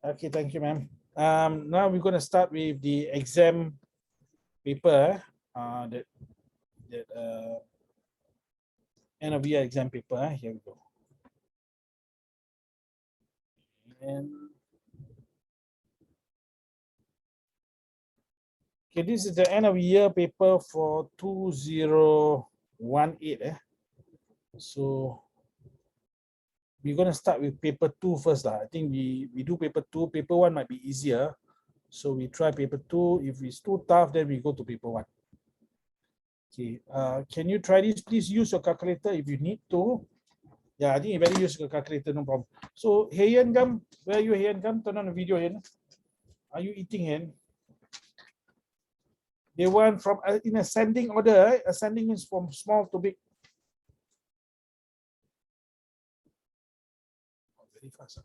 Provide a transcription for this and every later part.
Okay, thank you, ma'am. Now we're going to start with the exam paper, that end of year exam paper. Here we go. And okay, this is the end of year paper for 2018. So we're going to start with paper 2 first. I think we do paper 2. Paper 1 might be easier. So we try paper 2. If it's too tough, then we go to paper 1. Okay, can you try this? Please use your calculator if you need to. Yeah, I think you better use your calculator, no problem. So, Heyan Gam, where are you, Heyan Gam? Turn on the video, Heyan. Are you eating, Heyan? They want from in ascending order. Right? Ascending means from small to big. Oh, very fast.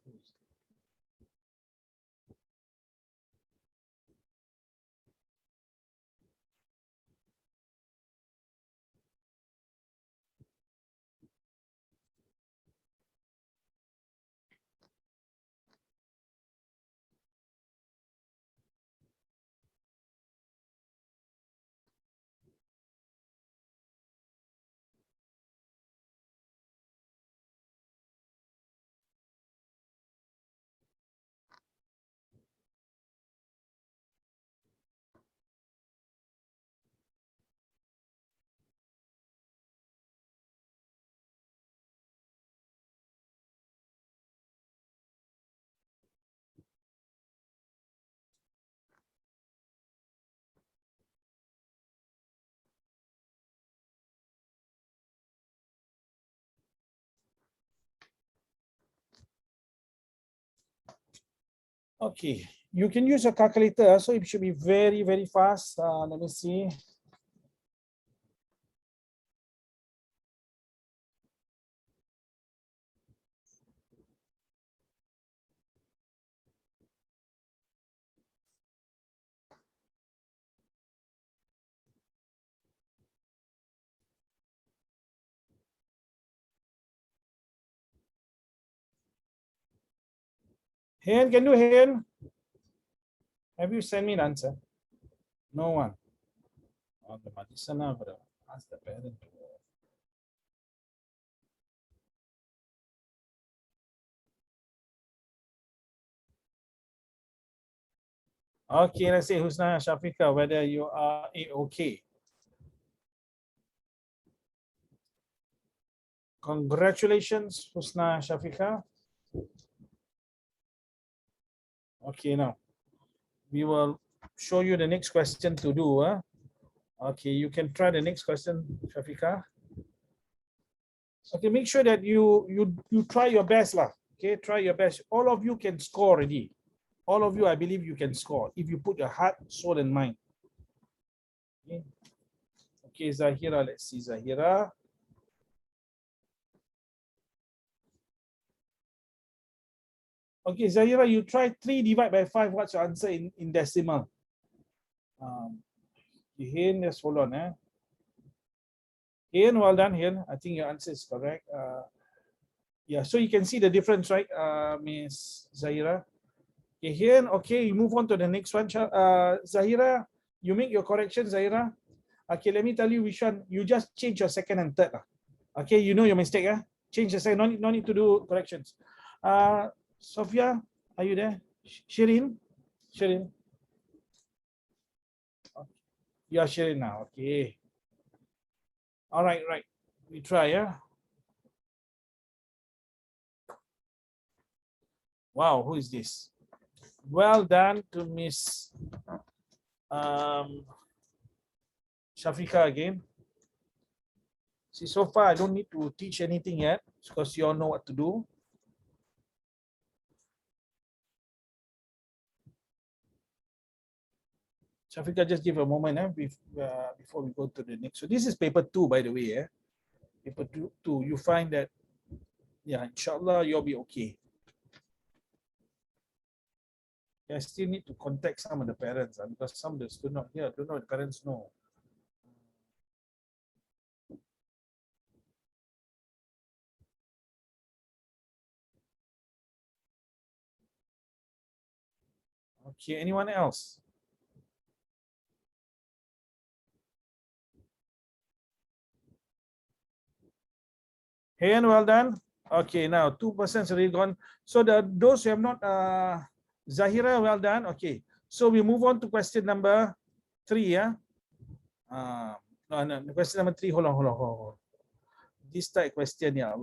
Okay, you can use a calculator, so it should be very, very fast. Let me see. Hen, can you Hen? Have you sent me an answer? No one. Oh, the magician, but ask the parent. Okay, let's see Husna Shafika, whether you are okay. Congratulations, Husna Shafika. Okay, now we will show you the next question to do. Okay, you can try the next question, Shafika. Okay, make sure that you try your best lah. Okay, try your best. All of you can score already. All of you, I believe you can score if you put your heart, soul, and mind. Okay, okay, Zahira. Let's see, Zahira. Okay, Zahira, you try 3 divided by 5. What's your answer in decimal? Here, let's hold on. Here, well done, here. I think your answer is correct. Yeah, so you can see the difference, right, Miss Zahira? Okay, here, okay, you move on to the next one. Zahira, you make your correction, Zahira. Okay, let me tell you which one. You just change your second and third. Okay, you know your mistake. Change the second, no need to do corrections. Sophia, are you there? Shirin? Shirin? You are Shirin now, okay. All right, right. We try, yeah? Wow, who is this? Well done to Miss Shafika again. See, so far I don't need to teach anything yet because you all know what to do. Shafika, just give a moment before we go to the next. So this is paper 2, by the way. Paper 2, you find that, yeah, inshallah, you'll be okay. I still need to contact some of the parents because some of the students not here. I don't know if the parents know. Okay, anyone else? Hayan, well done. Okay, now 2% already gone. So those who have not, Zahira, well done. Okay, so we move on to question number 3. Yeah. No, question number 3. Hold on. This type question, yeah.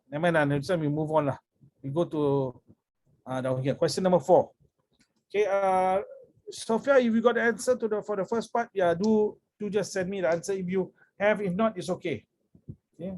Never mind. Next time we move on lah. We go to down here. Question number 4. Okay. Sophia, if you got the answer for the first part, yeah, do just send me the answer if you have. If not, it's okay. Okay.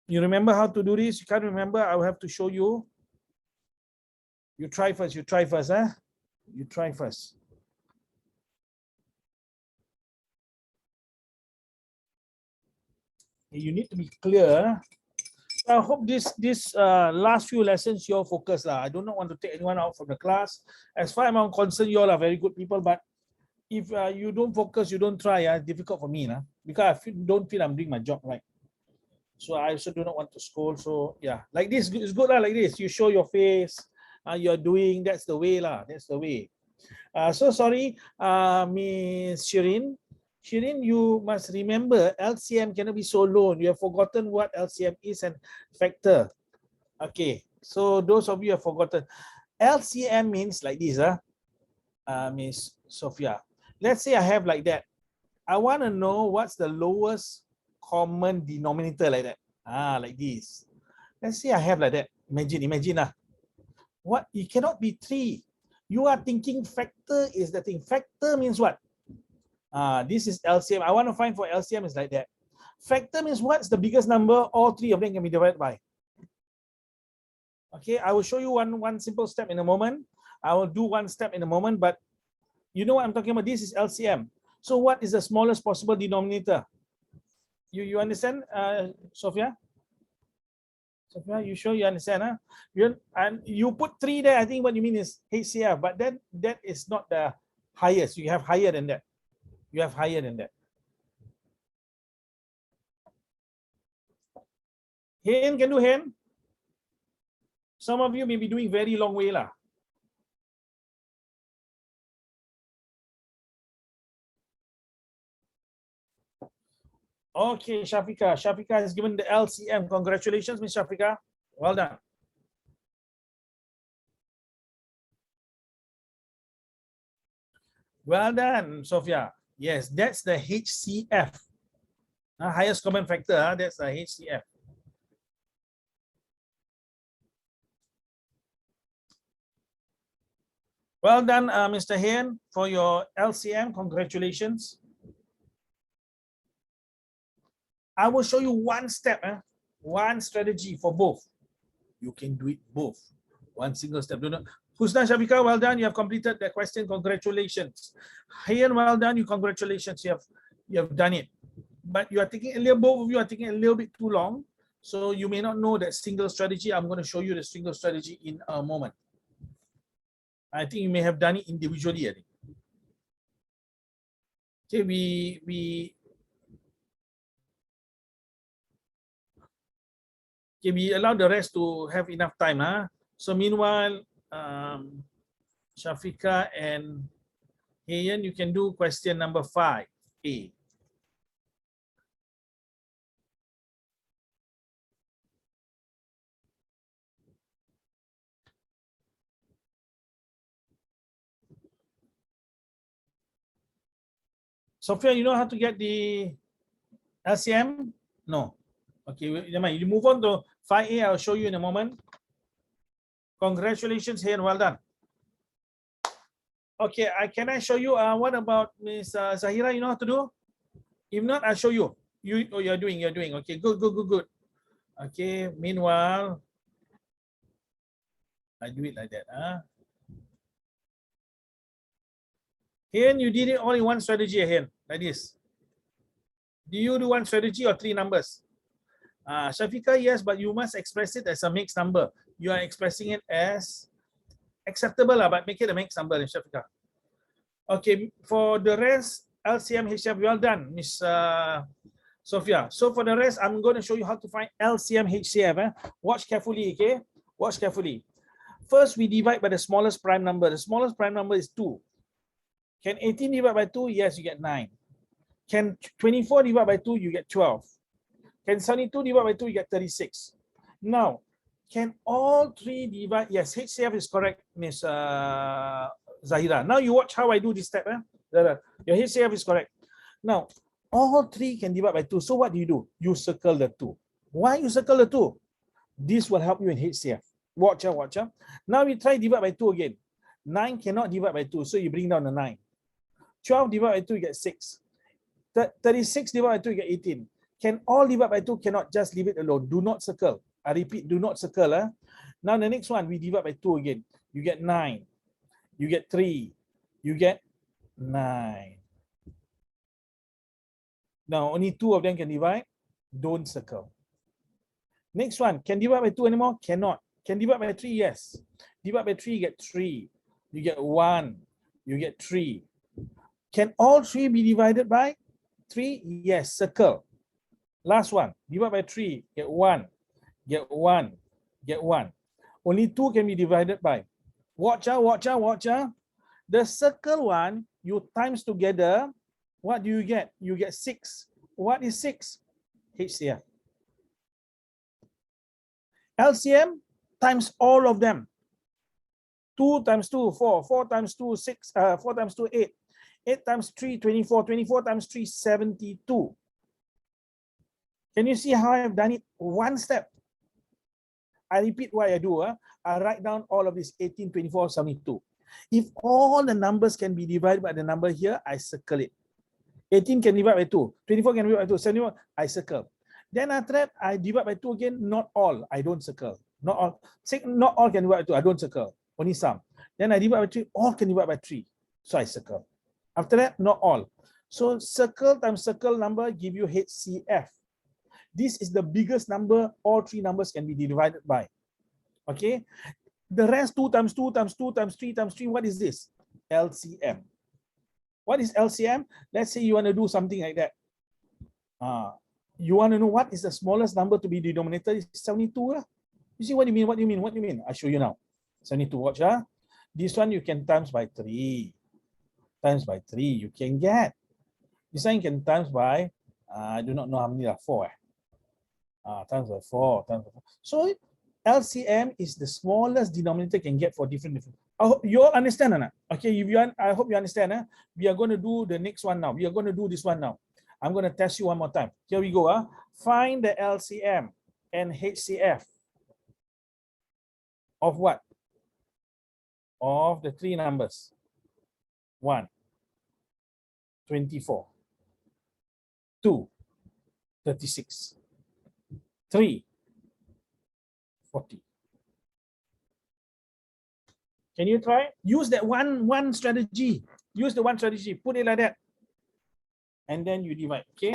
You remember how to do this? You can't remember? I will have to show you. You try first. You try first, huh? You try first. You need to be clear. I hope this last few lessons you all focus lah. I do not want to take anyone out from the class. As far as I'm concerned, you all are very good people. But if you don't focus, you don't try, it's difficult for me, because I don't feel I'm doing my job right. So I also do not want to scold. So yeah, like this is good lah. Like this, you show your face. You're doing. That's the way lah. That's the way. So sorry, Miss Shirin. Shirin, you must remember LCM cannot be so low. You have forgotten what LCM is and factor. Okay, so those of you have forgotten. LCM means like this, Miss Sophia. Let's say I have like that. I want to know what's the lowest common denominator like that. Like this. Let's say I have like that. Imagine. What? It cannot be 3. You are thinking factor is the thing. Factor means what? This is LCM. I want to find for LCM is like that. Factor means what's the biggest number? All 3 of them can be divided by. Okay, I will show you one simple step in a moment. I will do one step in a moment, but you know what I'm talking about? This is LCM. So what is the smallest possible denominator? You understand, Sophia? Sophia, you sure you understand? And you put 3 there. I think what you mean is HCF, but then that is not the highest. You have higher than that. You have higher than that. Hen, can do hen? Some of you may be doing very long way lah. Okay, Shafika. Shafika has given the LCM. Congratulations, Miss Shafika. Well done. Well done, Sophia. Yes, that's the HCF. Highest common factor, that's the HCF. Well done, Mr. Hain, for your LCM. Congratulations. I will show you one step, one strategy for both. You can do it both. One single step. Husna Shafika, well done. You have completed that question. Congratulations. Hayan, well done. Congratulations. You have done it. But you are taking both of you are taking a little bit too long. So you may not know that single strategy. I'm going to show you the single strategy in a moment. I think you may have done it individually. I think. Okay, we allow the rest to have enough time. So meanwhile, Shafika and Hayan, you can do question number 5A. Sophia, you know how to get the LCM? No. Okay, never mind. You move on to 5A. I'll show you in a moment. Congratulations, Hayan. Well done. Okay, can I show you? What about Miss Zahira? You know how to do? If not, I'll show you. You're doing. Okay, good. Okay, meanwhile, I do it like that. Here, you did it all in one strategy, here, like this. Do you do one strategy or three numbers? Shafiqah, yes, but you must express it as a mixed number. You are expressing it as acceptable, but make it a mixed number, Shafiqah. Okay, for the rest, LCM, HCF, well done, Miss Sophia. So for the rest, I'm going to show you how to find LCM, HCF. Watch carefully, okay? Watch carefully. First, we divide by the smallest prime number. The smallest prime number is 2. Can 18 divide by 2? Yes, you get 9. Can 24 divide by 2? You get 12. Can 72 divide by 2? You get 36. Now, can all three divide? Yes, HCF is correct, Miss Zahira. Now you watch how I do this step. Your HCF is correct. Now, all three can divide by 2. So what do? You circle the 2. Why you circle the 2? This will help you in HCF. Watch out, watch out. Now we try divide by 2 again. 9 cannot divide by 2, so you bring down the 9. 12 divided by 2, you get 6. 36 divided by 2, you get 18. Can all divide by 2? Cannot, just leave it alone. Do not circle. I repeat, do not circle. Now the next one, we divide by 2 again. You get 9. You get 3. You get 9. Now only 2 of them can divide. Don't circle. Next one, can divide by 2 anymore? Cannot. Can divide by 3? Yes. Divide by 3, you get 3. You get 1. You get 3. Can all 3 be divided by 3? Yes, circle. Last one, divide by 3, get 1. Get 1. Get 1. Only 2 can be divided by. Watch out, watch out, watch out. The circle one, you times together, what do you get? You get 6. What is 6? HCF. LCM times all of them. 2 times 2, 4. 4 times 2, 6. 4 times 2, 8. 8 times 3, 24. 24 times 3, 72. Can you see how I have done it? One step. I repeat what I do. I write down all of this 18, 24, 72. If all the numbers can be divided by the number here, I circle it. 18 can divide by 2. 24 can divide by 2. 71, I circle. Then after that, I divide by 2 again. Not all. I don't circle. Not all. Not all can divide by 2. I don't circle. Only some. Then I divide by 3. All can divide by 3. So I circle. After that, not all. So circle times circle number give you HCF. This is the biggest number all three numbers can be divided by. Okay. The rest 2 times 2 times 2 times 3 times 3. What is this? LCM. What is LCM? Let's say you want to do something like that. You want to know what is the smallest number to be denominated? Is 72. You see what you mean? What do you mean? What do you mean? I'll show you now. 72. Watch. This one you can times by 3. Times by 3 you can get. This one you can times by, I do not know how many are 4. Times by 4. Times by 4. So LCM is the smallest denominator can get for different. I hope you all understand or not? Okay, if you, I hope you understand. We are going to do the next one now. We are going to do this one now. I'm going to test you one more time. Here we go. Find the LCM and HCF of what? Of the three numbers. 1, 24. 2, 36. 3, 40. Can you try? Use that one strategy. Use the one strategy. Put it like that. And then you divide. Okay.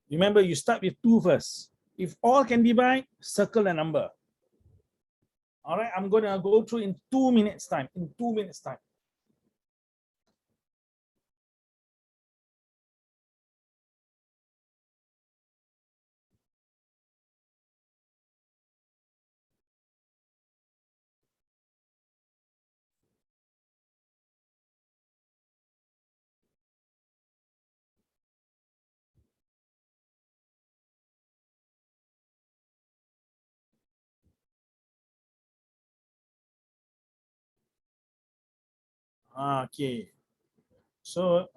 Remember, you start with 2 first. If all can divide, circle a number. All right, I'm going to go through in 2 minutes time. In 2 minutes time. Okay. So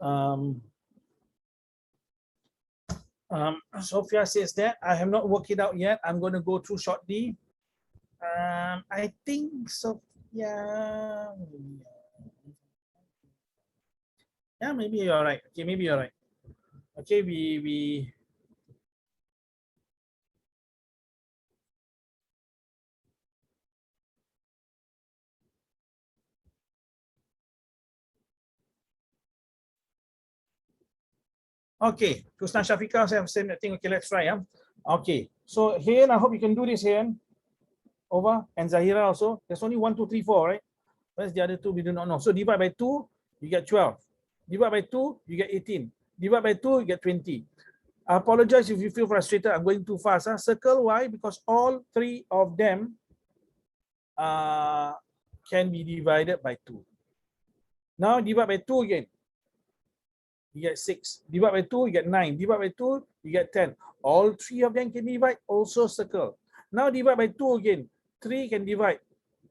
Sophia says that I have not worked it out yet. I'm going to go through shortly. I think so. Yeah, maybe you're right. Okay, maybe you're right. Okay, we okay. Kusna Shafika same thing. Okay, let's try. Okay. So here, I hope you can do this here. Over and Zahira also. There's only 1, 2, 3, 4, right? Where's the other two? We do not know. So divide by 2, you get 12. Divide by 2, you get 18. Divide by 2, you get 20. I apologize if you feel frustrated. I'm going too fast. Circle why? Because all 3 of them can be divided by 2. Now divide by 2 again. You get 6. Divide by 2, you get 9. Divide by 2, you get 10. All 3 of them can divide, also circle. Now divide by 2 again. 3 can divide.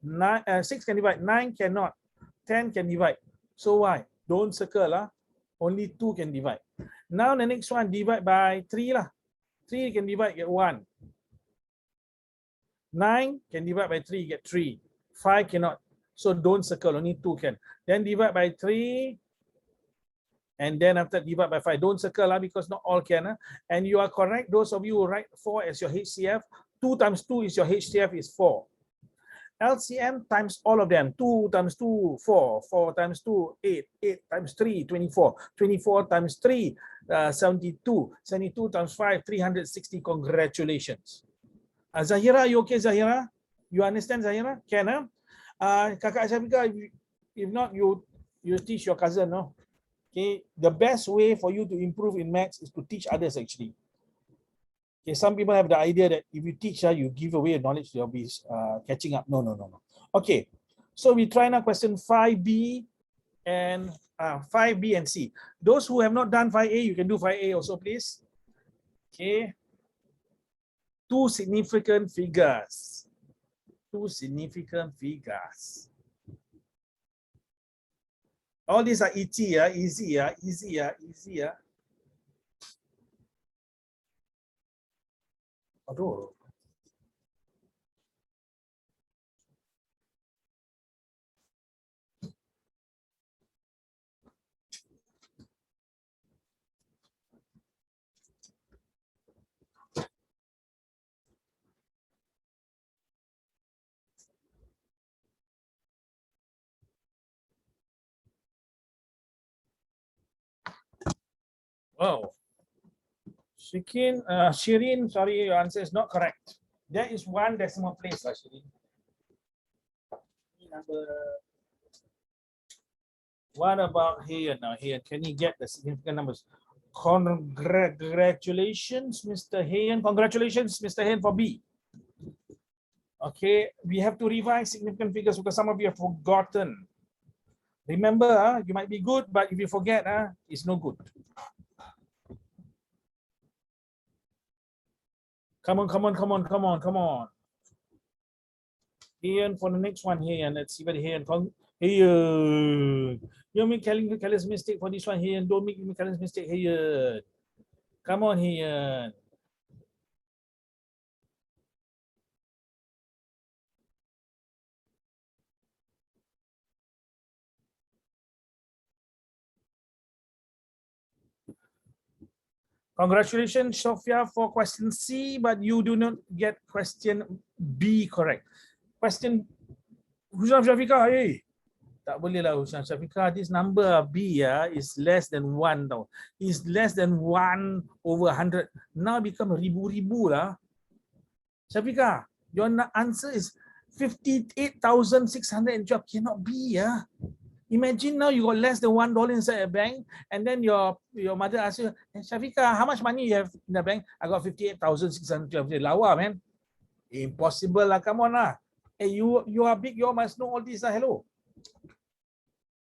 6 can divide. 9 cannot. 10 can divide. So why? Don't circle. Only 2 can divide. Now the next one, divide by 3 lah. 3 can divide, get 1. 9 can divide by 3, get 3. 5 cannot. So don't circle, only 2 can. Then divide by 3. And then after divide by 5, don't circle because not all can. And you are correct. Those of you who write 4 as your HCF, 2 times 2 is your HCF is 4. LCM times all of them. 2 times 2, 4. 4 times 2, 8. 8 times 3, 24. 24 times 3, 72. 72 times 5, 360. Congratulations. Zahira, you okay, Zahira? You understand, Zahira? Can, Kakak Syafika, if not, you teach your cousin, no? Okay, the best way for you to improve in maths is to teach others actually. Okay, some people have the idea that if you teach, you give away knowledge, they'll be catching up. No. Okay, so we try now question 5B and 5B and C. Those who have not done 5A, you can do 5A also, please. Okay. 2 significant figures. 2 significant figures. All these are easy, easy. Aduh. Wow. Shirin, sorry, your answer is not correct. There is 1 decimal place, Shirin. What about here now? Here, can you get the significant numbers? Congratulations, Mr. Hayen. Congratulations, Mr. Hayen, for B. Okay, we have to revise significant figures because some of you have forgotten. Remember, you might be good, but if you forget, it's no good. Come on. Hayen for the next one here, let's see whether Hayen. You make careless mistake for this one here, and don't make me careless mistake here. Come on here. Congratulations, Sophia, for question C, but you do not get question B correct. Question Husam Syafika, hey. Tak boleh lah Husam Syafika, this number B is less than 1 tau. Is less than 1 over 100. Now become ribu-ribu lah. Syafika, your answer is 58,612. Cannot be. Imagine now you got less than $1 inside a bank, and then your mother asks you, hey, Syafika, how much money you have in the bank? I got 58,612. Lawa, man. Impossible lah. Come on lah. Hey, you are big. You must know all this. Hello.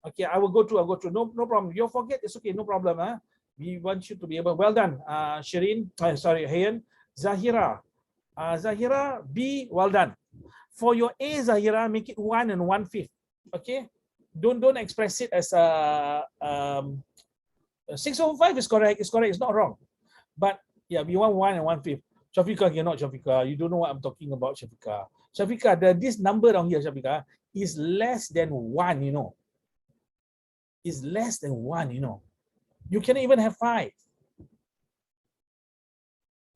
Okay, I will go through. No problem. You forget, it's okay. No problem. We want you to be able. Well done, Shirin. Sorry, Hayen. Zahira. Zahira, B, well done. For your A, Zahira, make it 1 and 1/5. Okay. don't express it as a 6/5 is correct. It's correct. It's not wrong. But yeah, we want 1 and 1/5. Shafika, you're not Shafika. You don't know what I'm talking about, Shafika. Shafika, this number down here, Shafika, is less than 1, you know. Is less than 1, you know. You cannot even have 5.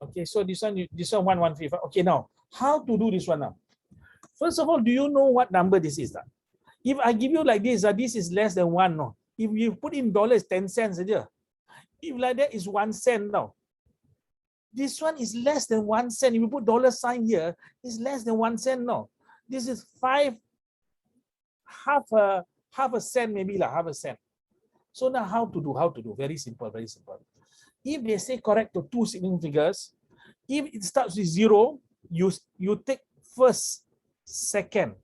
Okay, so this one 1/5. Okay, now how to do this one now? First of all, do you know what number this is? If I give you like this, this is less than 1, no. If you put in dollars, 10 cents aja. If like that is 1 cent now. This one is less than 1 cent. If you put dollar sign here, it's less than 1 cent now. This is half a cent maybe lah, half a cent. So now how to do? Very simple, very simple. If they say correct to 2 significant figures, if it starts with 0, you take first, second.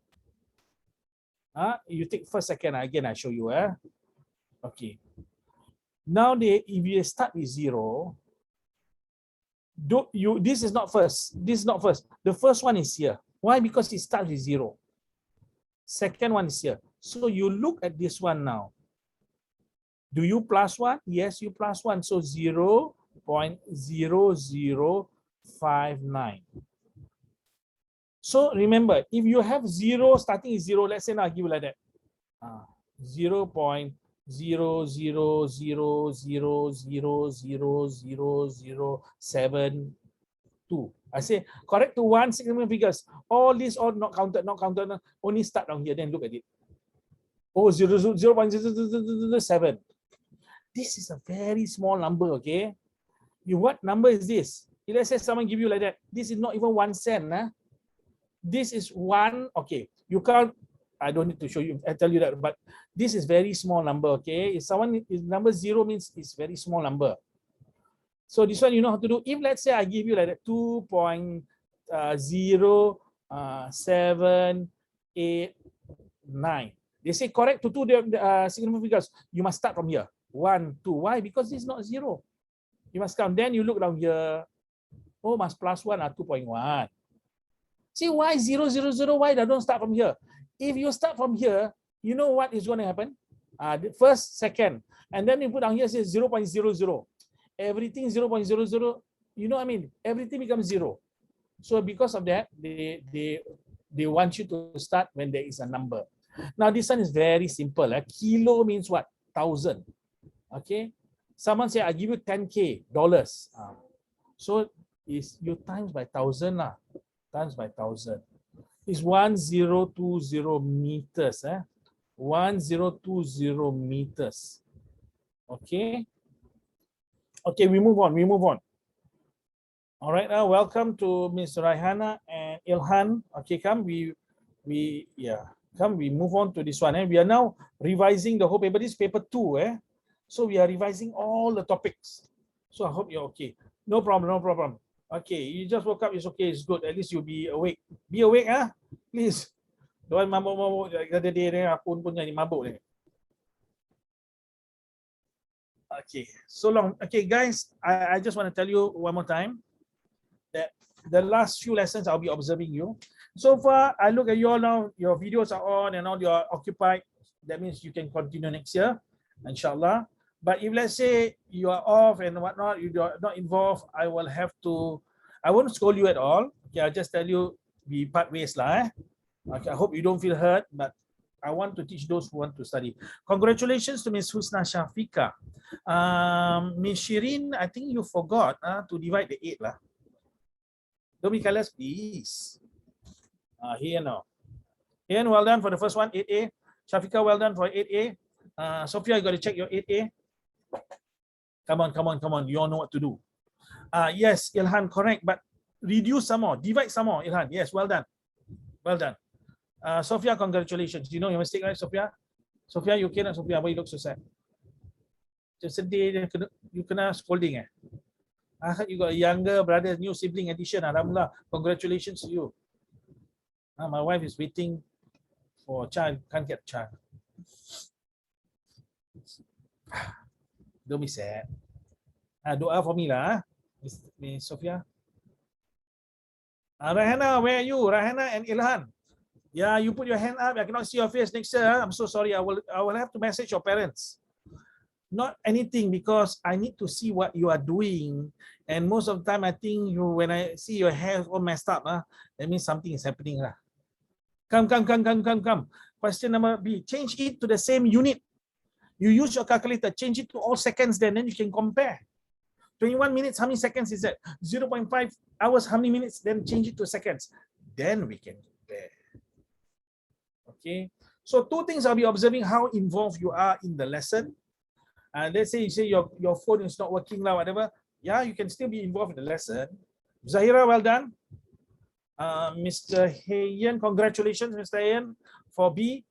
You take first, second. Again, I show you. Okay. Now if you start with 0, this is not first. This is not first. The first one is here. Why? Because it starts with 0. Second one is here. So you look at this one now. Do you plus 1? Yes, you plus 1. So 0.0059. So remember, if you have 0 starting with 0, let's say now I give you like that. 0.0000000072. I say correct to 1 significant figures. All these all not counted, only start down here, then look at it. Oh, 0.007. This is a very small number, okay? What number is this? Let's say someone give you like that. This is not even 1 cent. This is 1, okay. You can't, I don't need to show you, I tell you that, but this is very small number, okay? If someone is number 0 means it's very small number. So this one you know how to do. If let's say I give you like that 2.0789. They say correct to 2 significant figures. You must start from here. 1, 2. Why? Because this is not 0. You must count. Then you look down here. Oh, must plus 1 are 2.1. See why 0, 0, 0? Why they don't start from here? If you start from here, you know what is going to happen? The first, second, and then you put down here says 0.00. Everything 0.00. You know what I mean? Everything becomes 0. So because of that, they want you to start when there is a number. Now this one is very simple. Kilo means what? 1,000. Okay. Someone say I give you 10K dollars. So is you times by 1,000 lah. Times by 1,000. Is 1020 meters. 1020 meters. Okay. Okay, we move on. All right, now welcome to Ms. Raihana and Ilhan. Okay, come we move on to this one. We are now revising the whole paper. This is paper 2. So we are revising all the topics. So I hope you're okay. No problem. Okay, you just woke up, it's okay, it's good. At least you'll be awake. Be awake, please. Don't mabuk-mabuk the other day, aku pun jadi mabuk ni. Okay, so long. Okay, guys, I just want to tell you one more time that the last few lessons I'll be observing you. So far, I look at you all now, your videos are on and all you're occupied. That means you can continue next year, inshallah. But if let's say you are off and whatnot, you are not involved, I won't scold you at all. Okay, I'll just tell you, we part ways lah. Okay, I hope you don't feel hurt, but I want to teach those who want to study. Congratulations to Ms. Husna Shafika. Ms. Shirin, I think you forgot to divide the 8 lah. Don't be careless, please. Here now. Ian, well done for the first one, 8A. Shafika, well done for 8A. Sophia, you got to check your 8A. Come on. You all know what to do. Yes, Ilhan, correct. But reduce some more. Divide some more, Ilhan. Yes, well done. Sophia, congratulations. You know your mistake, right, Sophia? Sophia, you okay not, Sophia? Why you look so sad? Just a day, you kena scolding. I heard you got a younger brother, new sibling addition. Alhamdulillah. Congratulations to you. My wife is waiting for a child. Can't get a child. Don't be sad. Doa for me lah, Miss Sophia. Rahana, where are you? Rahana and Ilhan. Yeah, you put your hand up. I cannot see your face next year. I'm so sorry. I will have to message your parents. Not anything, because I need to see what you are doing. And most of the time, I think when I see your hair all messed up, that means something is happening. Come. Question number B. Change it to the same unit. You use your calculator, change it to all seconds, then you can compare. 21 minutes, how many seconds is that? 0.5 hours, how many minutes? Then change it to seconds. Then we can compare. Okay. So two things I'll be observing: how involved you are in the lesson. Let's say you say your phone is not working now, whatever. Yeah, you can still be involved in the lesson. Zahira, well done. Mr. Hayen, congratulations, Mr. Hayen, for B.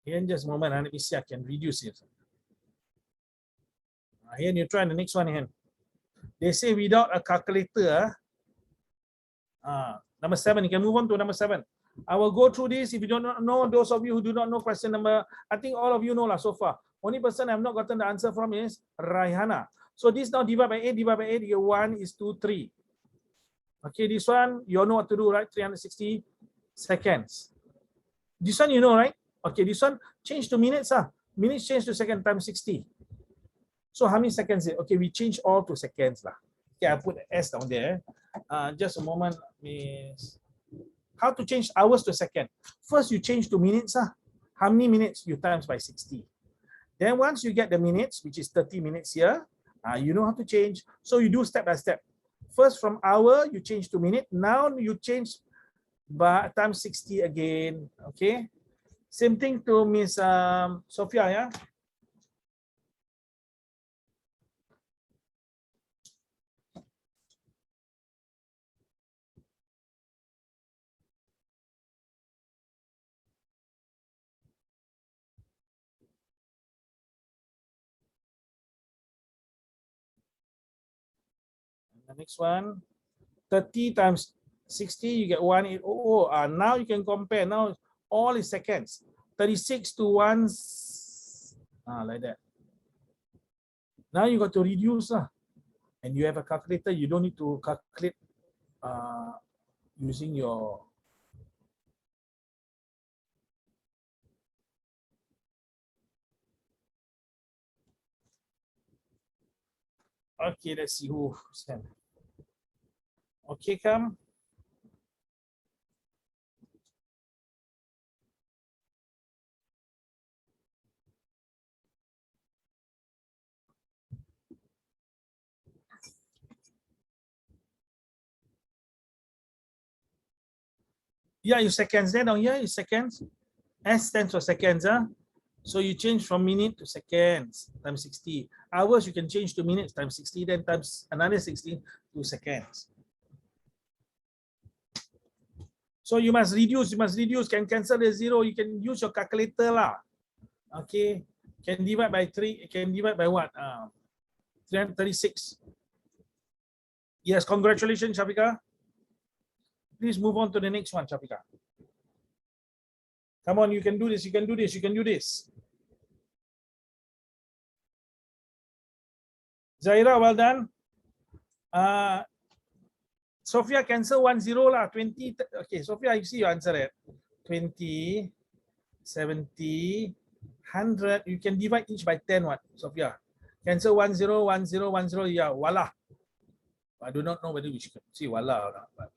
Hayen, just a moment, let me see, I can reduce it. Hayen, you try the next one, Hayen. They say without a calculator, number 7, you can move on to number 7. I will go through this. If you don't know, those of you who do not know question number, I think all of you know so far. Only person I have not gotten the answer from is Raihana. So this now divide by 8, your 1 is 2, 3. Okay, this one, you know what to do, right? 360 seconds. This one you know, right? Okay, this one change to minutes. Minutes change to second times 60. So how many seconds is it? Okay, we change all to seconds. Okay, I put S down there. Just a moment, Miss. How to change hours to second? First, you change to minutes. How many minutes? You times by 60. Then once you get the minutes, which is 30 minutes here, you know how to change. So you do step by step. First, from hour, you change to minute. Now you change by times 60 again. Okay. Same thing to Miss Sophia, yeah? The next one, 30 times 60, you get 1800. Now you can compare. Now all is seconds. 36 to 1, like that. Now you got to reduce, and you have a calculator. You don't need to calculate using your okay. Let's see who sent. Okay, come. Yeah, you seconds there. Down here is seconds. S stands for seconds, So you change from minute to seconds times 60. Hours you can change to minutes times 60, then times another 60 to seconds. So you must reduce, can cancel the 0, you can use your calculator lah. Okay, can divide by 3, can divide by what? 336. Yes, congratulations, Shafika. Please move on to the next one, Shafika. Come on, you can do this, you can do this, you can do this. Zaira, well done. Sophia, cancel 10 lah, 20. Okay, Sophia, you see your answer, right? 20, 70, 100. You can divide each by 10, what, Sophia? Cancel 10, 10, 10. Yeah, voila. I do not know whether we should see voila or not, but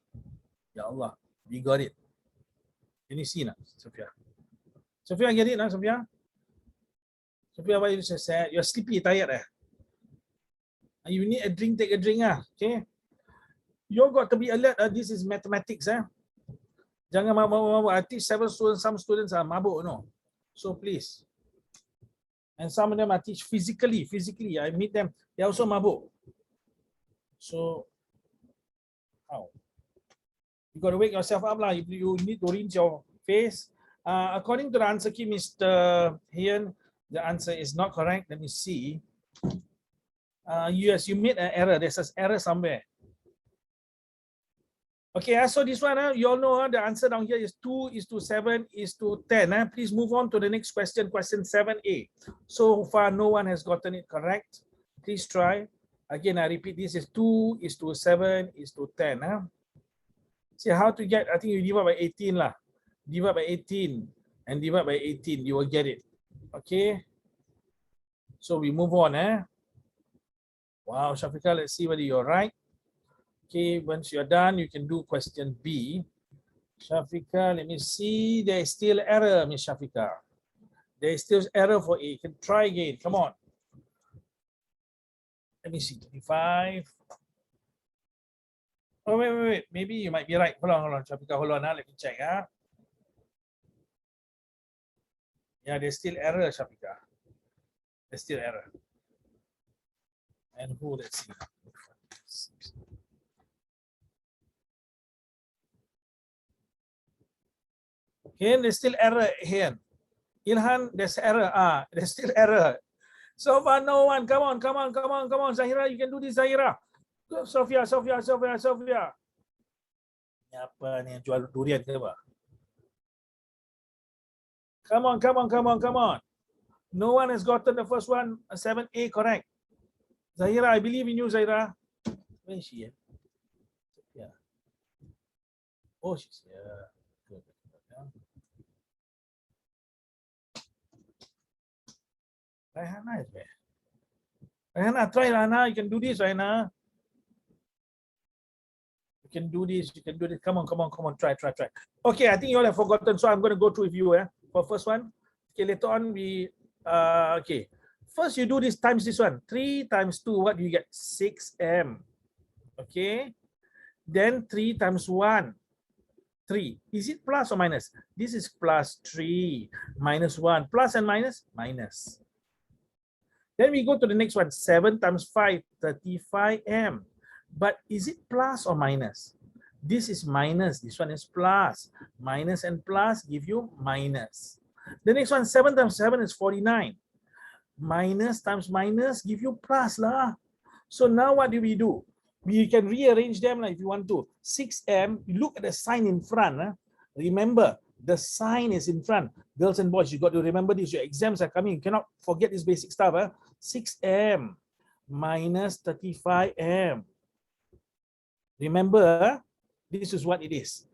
ya Allah, we got it. Can you see now, Sophia? Sophia, get it now, Sophia? Sophia, why you so sad? You're sleepy, tired, You need a drink, take a drink, okay? You got to be alert. This is mathematics, Jangan mabuk. I teach several students. Some students are mabuk, So please. And some of them I teach physically. I meet them. They also mabuk. So how? You got to wake yourself up, lah. You need to rinse your face. According to the answer key, Mr. Hian, the answer is not correct. Let me see. Yes, you made an error. There's an error somewhere. Okay, so this one, you all know the answer down here is 2:7:10. Please move on to the next question, question 7A. So far, no one has gotten it correct. Please try. Again, I repeat, this is 2:7:10. See how to get, I think you divide by 18 lah. Divide by 18 and divide by 18, you will get it. Okay. So we move on. Wow, Shafika, let's see whether you're right. Okay, once you're done, you can do question B. Shafika, let me see. There is still error, Miss Shafika. There is still error for A. You can try again. Come on. Let me see. 25. Oh, wait. Maybe you might be right. Hold on. Shafika, hold on. Let me check. Yeah, there's still error, Shafika. There's still error. And who? Let's see. Here, there's still error here. Ilhan, there's error. There's still error. So far, no one. Come on. Zahira, you can do this, Zahira. Sophia. Apa ni, jual durian ke apa? Come on. No one has gotten the first one, 7A correct. Zahira, I believe in you, Zahira. Where is she? Yeah. Oh, she's here. Good. Rahana is there. Rahana, try Rahana. You can do this, Rahana. You can do this. Come on. Try. Okay, I think you all have forgotten, so I'm going to go through with you. For first one. Okay, later on we okay. First you do this times this one. 3 times 2, what do you get? 6M. Okay. Then 3 times 1. 3. Is it plus or minus? This is plus 3. Minus 1. Plus and minus? Minus. Then we go to the next one. 7 times 5. 35M. But is it plus or minus? This is minus. This one is plus. Minus and plus give you minus. The next one, 7 times 7 is 49. Minus times minus give you plus lah. So now what do? We can rearrange them if you want to. 6M, you look at the sign in front. Remember, the sign is in front. Girls and boys, you got to remember this. Your exams are coming. You cannot forget this basic stuff. 6M minus 35M. Remember, this is what it is.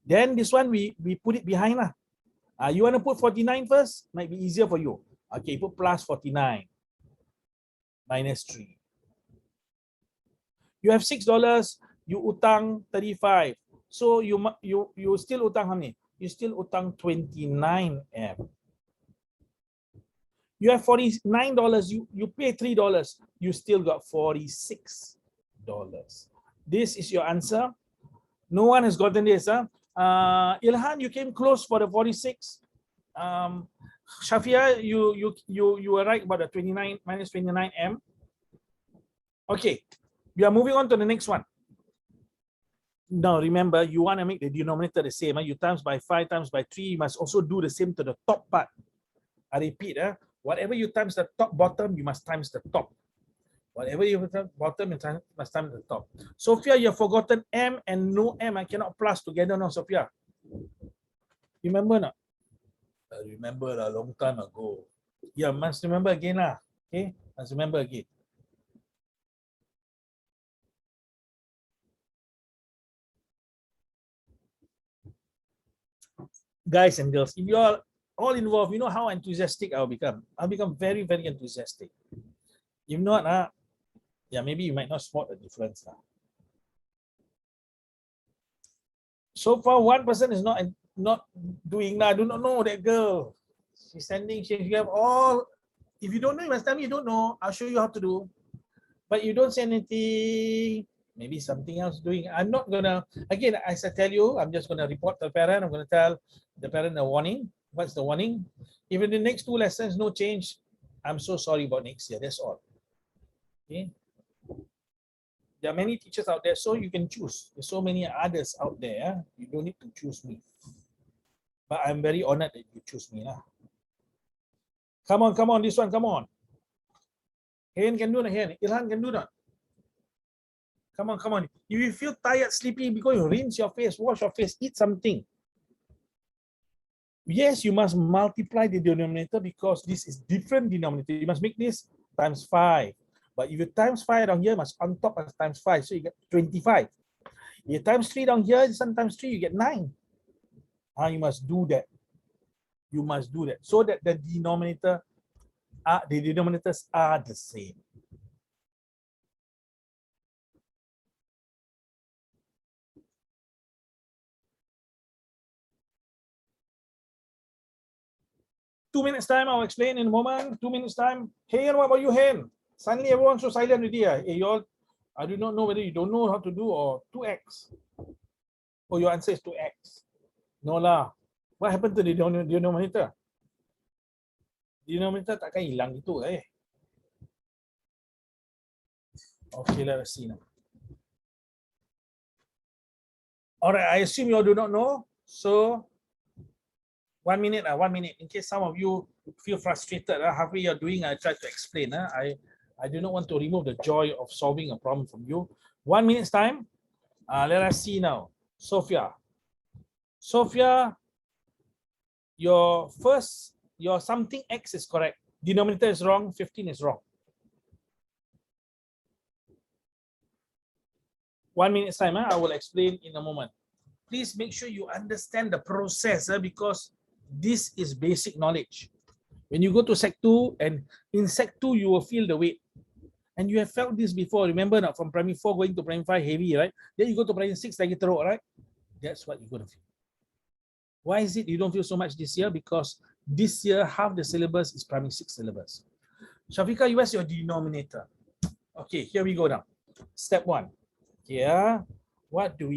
Then this one, we put it behind. You want to put 49 first? Might be easier for you. Okay, put plus 49 minus 3. You have $6. You utang 35. So you still utang how many? You still utang 29M. You have $49. You pay $3. You still got $46. This is your answer. No one has gotten this. Ilhan, you came close for the 46. Shafia, you were right about the 29 minus 29M. Okay, we are moving on to the next one. Now remember, you want to make the denominator the same. You times by 5 times by 3. You must also do the same to the top part. I repeat, whatever you times the top bottom, you must times the top. Whatever you bottom, you must times the top. Sophia, you have forgotten M and no M. I cannot plus together now, Sophia. Remember not? I remember a long time ago. Yeah, must remember again lah. Okay, must remember again. Guys and girls, if you are all involved, you know how enthusiastic I'll become. I'll become very, very enthusiastic. If not, yeah, maybe you might not spot the difference. So far, one person is not doing. I do not know that girl. She's standing. You have all. If you don't know, you must tell me you don't know. I'll show you how to do. But you don't say anything. Maybe something else doing. I'm not gonna. Again, as I tell you, I'm just gonna report to the parent. I'm gonna tell the parent a warning. What's the warning? If in the next 2 lessons no change, I'm so sorry about next year. That's all. Okay. There are many teachers out there, so you can choose. There's so many others out there. You don't need to choose me. But I'm very honored that you choose me. Come on, this one, come on. Hen can do it, Hen. Ilhan can do that. Come on, come on. If you feel tired, sleepy, because you rinse your face, wash your face, eat something. Yes, you must multiply the denominator because this is different denominator. You must make this times 5. But if you times 5 down here, must on top of times 5, so you get 25. You times 3 down here, sometimes 3, you get 9. You must do that. You must do that so that the denominators are the same. Two minutes time, I'll explain in a moment. 2 minutes time. Hen, what about you, Hen? Suddenly everyone's so silent already. Hey, you all, I do not know whether you don't know how to do or 2x. Or your answer is 2x. No lah. What happened to the denominator? Denominator takkan hilang itu eh. Okay, let us see now. Alright, I assume you all do not know. So 1 minute, 1 minute. In case some of you feel frustrated, halfway you're doing, I try to explain. I do not want to remove the joy of solving a problem from you. 1 minute's time. Let us see now. Sophia, your something x is correct. Denominator is wrong, 15 is wrong. 1 minute's time, I will explain in a moment. Please make sure you understand the process because this is basic knowledge. When you go to Sept 2, and in Sept 2, you will feel the weight. And you have felt this before. Remember now, from primary 4 going to primary 5, heavy, right? Then you go to primary 6, lagi teruk, right? That's what you're going to feel. Why is it you don't feel so much this year? Because this year, half the syllabus is primary 6 syllabus. Shafika, where's your denominator? Okay, here we go now. Step 1. Here, what do?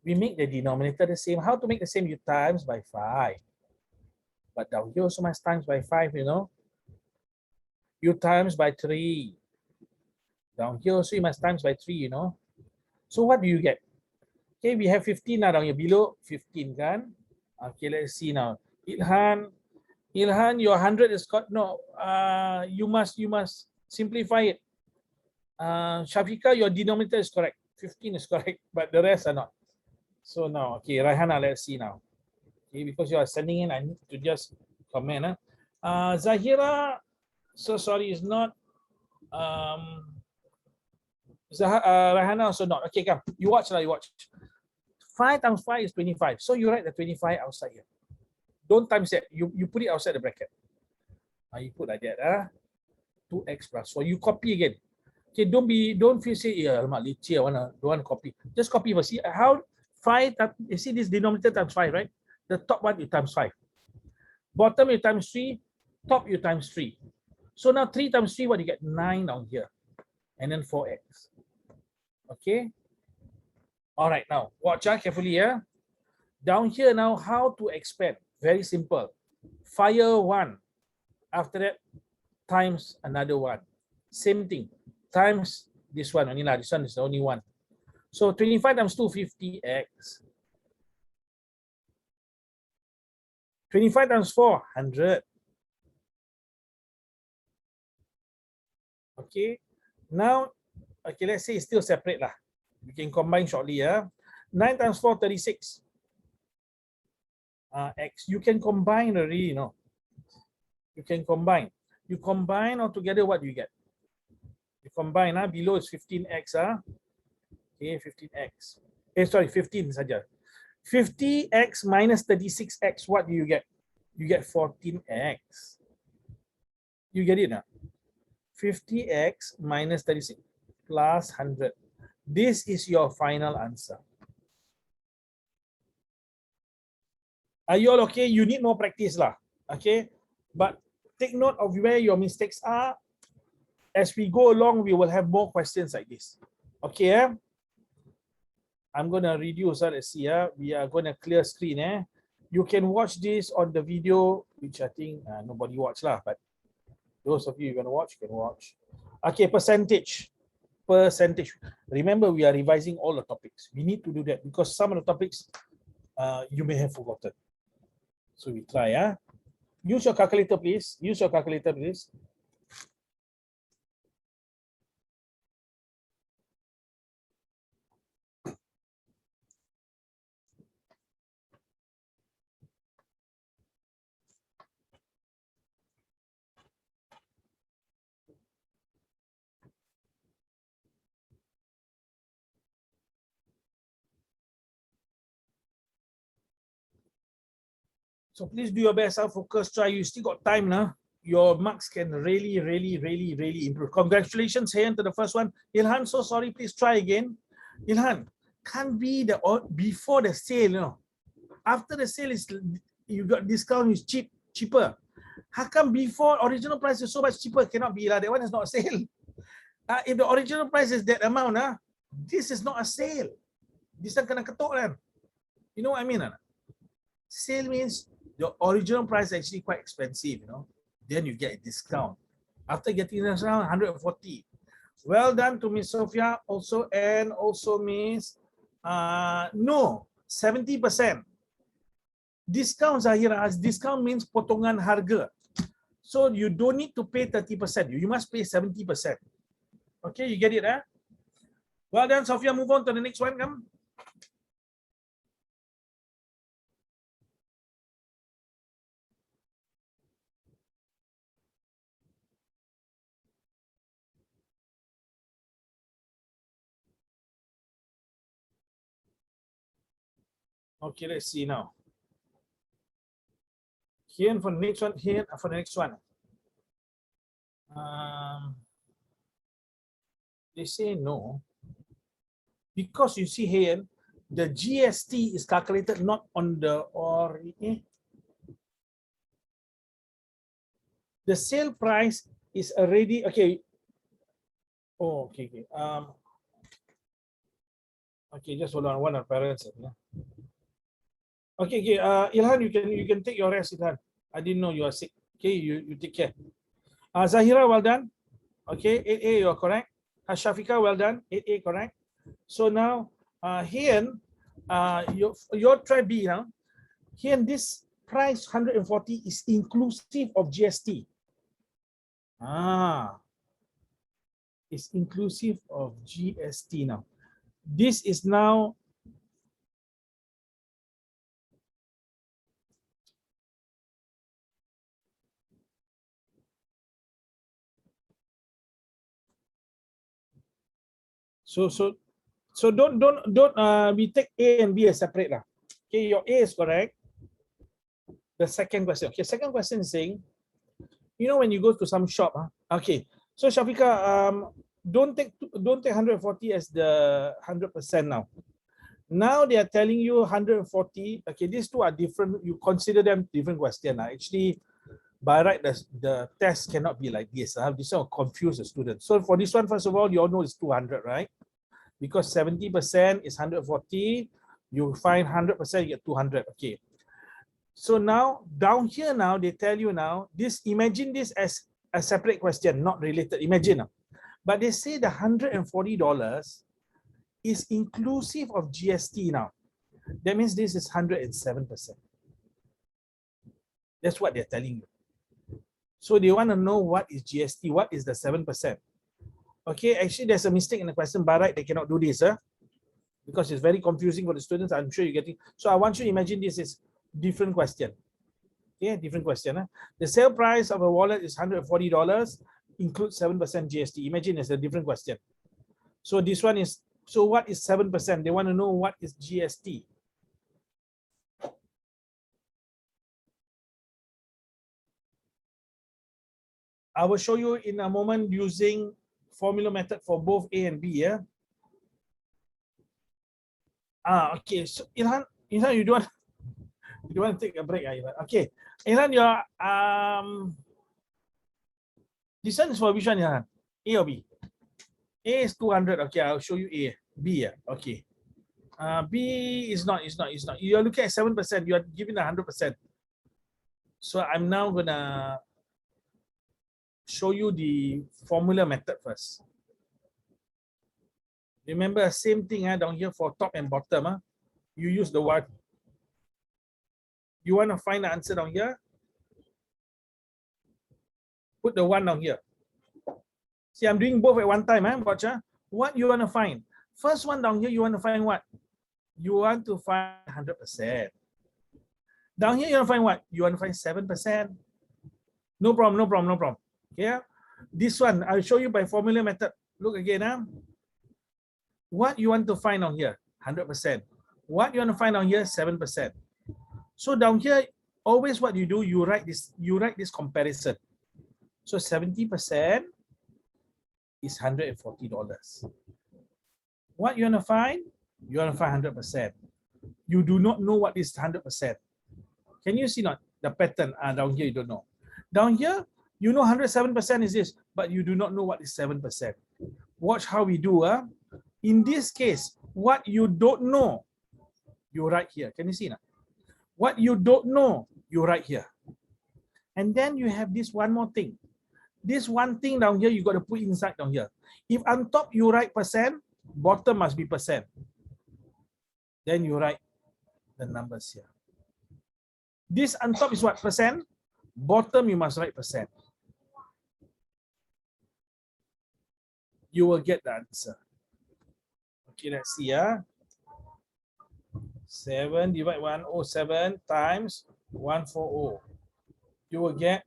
We make the denominator the same. How to make the same? You times by 5. But down here also must times by 5, you know. You times by 3. Down here also you must times by 3, you know. So what do you get? Okay, we have 15 now down here below 15 kan. Okay, let's see now. Ilhan, your 100 is got no. You must simplify it. Shafika, your denominator is correct. 15 is correct, but the rest are not. So now, okay, Raihana, let's see now. Okay, because you are sending in, I need to just comment. Zahira, so sorry, is not. Raihana also not. Okay, come. You watch. 5 times 5 is 25. So you write the 25 outside here. Don't times it. You put it outside the bracket. You put like that. 2x plus 4. You copy again. Okay, don't feel say, yeah, leceh, don't want to copy. Just copy first. See how 5 you see this denominator times 5, right? The top one you times 5. Bottom you times 3, top you times 3. So now 3 times 3, what you get? 9 down here. And then 4x. Okay. All right, now watch out carefully here. Down here now, how to expand? Very simple. Fire 1. After that, times another 1. Same thing. Times this one only. This one is the only one. So 25 times 2, 50x. 25 times 4, 100. Okay. Now, okay, let's say it's still separate lah. We can combine shortly. 9 times 4, 36. X. You can combine already, you know. You can combine. You combine all together, what do you get? You combine, below is 15x. Okay, 15x. Sorry, 15 saja. 50x minus 36x, what do you get? You get 14x. You get it now? 50x minus 36 plus 100. This is your final answer. Are you all okay? You need more practice lah. Okay, but take note of where your mistakes are. As we go along, we will have more questions like this. Okay, I'm going to reduce. Let's see. We are going to clear screen. You can watch this on the video, which I think nobody watch lah, but those of you going to watch, can watch. Okay, percentage. Remember, we are revising all the topics. We need to do that because some of the topics you may have forgotten. So we try. Use your calculator, please. Use your calculator, please. So please do your best, focus, try. You still got time now. Your marks can really improve. Congratulations, Hayan, to the first one. Ilhan, so sorry, please try again. Ilhan, can't be the before the sale, you know. After the sale is you got discount is cheaper. How come before original price is so much cheaper? Cannot be lah. That one is not a sale. If the original price is that amount, this is not a sale. This one kena ketuk kan. You know what I mean? Sale means the original price is actually quite expensive, you know. Then you get a discount. After getting this around 140. Well done to Miss Sophia also, and also Miss no, 70%. Discounts are here as discount means potongan harga. So you don't need to pay 30%. You must pay 70%. Okay, you get it, eh? Well done, Sophia. Move on to the next one, come. Okay, let's see now. Here for the next one, here for the next one. They say no. Because you see here, the GST is calculated not on the the sale price is already okay. Oh, okay. Okay, just hold on. One of parents. Okay. Ilhan, you can take your rest, Ilhan. I didn't know you are sick. Okay, you take care. Zahira, well done. Okay, 8A, you're correct. Shafika, well done. 8A, correct. So now, here, your try B now. Here, this price 140 is inclusive of GST. It's inclusive of GST now. This is now so don't we take A and B as separate lah. Okay, your A is correct. The second question. Okay, second question is saying, you know, when you go to some shop, okay. So Shafika, don't take 140 as the 100% now. Now they are telling you 140. Okay, these two are different. You consider them different question. Actually, by right, the test cannot be like this. This will confuse the student. So for this one, first of all, you all know it's 200, right? Because 70% is 140. You find 100%, you get 200. Okay. So now down here now they tell you now this. Imagine this as a separate question, not related. Imagine, but they say the $140 is inclusive of GST now. That means this is 107%. That's what they're telling you. So they want to know what is GST, what is the 7%. Okay, actually there's a mistake in the question. By right, they cannot do this, because it's very confusing for the students. I'm sure you're getting. So I want you to imagine this is different question. Okay, different question. The sale price of a wallet is $140, includes 7% GST. Imagine it's a different question. So this one is, so what is 7%? They want to know what is GST. I will show you in a moment using formula method for both A and B. Okay. So Ilhan, you don't want to take a break, Ilhan? Okay. Ilhan, your this one is for which one, Ilhan? A or B? A is 200. Okay, I'll show you A. B, okay. B is not. You are looking at 7%. You are giving 100%. So I'm now gonna show you the formula method first. Remember, same thing down here for top and bottom. You use the one. You want to find the answer down here? Put the one down here. See, I'm doing both at one time. Watch. What you want to find? First one down here, you want to find what? You want to find 100%. Down here, you want to find what? You want to find 7%. No problem. Okay. This one, I'll show you by formula method. Look again. What you want to find down here? 100%. What you want to find down here? 7%. So down here, always what you do, you write this comparison. So 70% is $140. What you want to find? You want to find 100%. You do not know what is 100%. Can you see not the pattern? Down here you don't know. Down here you know 107% is this, but you do not know what is 7%. Watch how we do. In this case, what you don't know, you write here. Can you see now? What you don't know, you write here. And then you have this one more thing. This one thing down here, you got to put inside down here. If on top you write percent, bottom must be percent. Then you write the numbers here. This on top is what? Percent. Bottom you must write percent. You will get the answer. Okay, let's see. 7 divided 107 times 140. You will get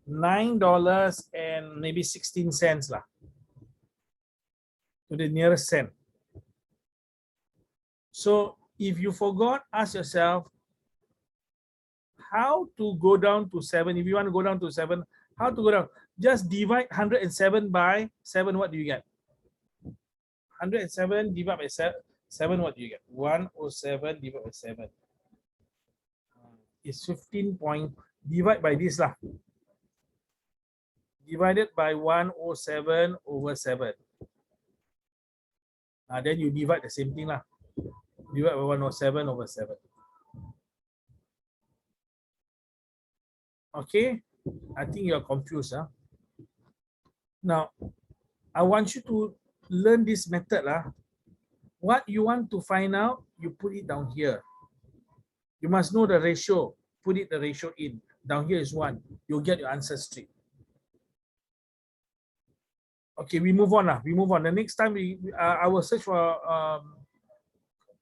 $9 and maybe 16 cents lah, to the nearest cent. So if you forgot, ask yourself how to go down to 7. If you want to go down to 7, how to go down? Just divide 107 by 7. What do you get? 107 divided by 7, what do you get? 107 divided by 7. It's 15 point. Divide by this lah. Divided by 107 over 7. Then you divide the same thing lah. Divide by 107 over 7. Okay, I think you are confused. Now, I want you to learn this method. What you want to find out, you put it down here. You must know the ratio. Put the ratio in. Down here is 1. You'll get your answer straight. Okay, we move on. We move on. The next time I will search for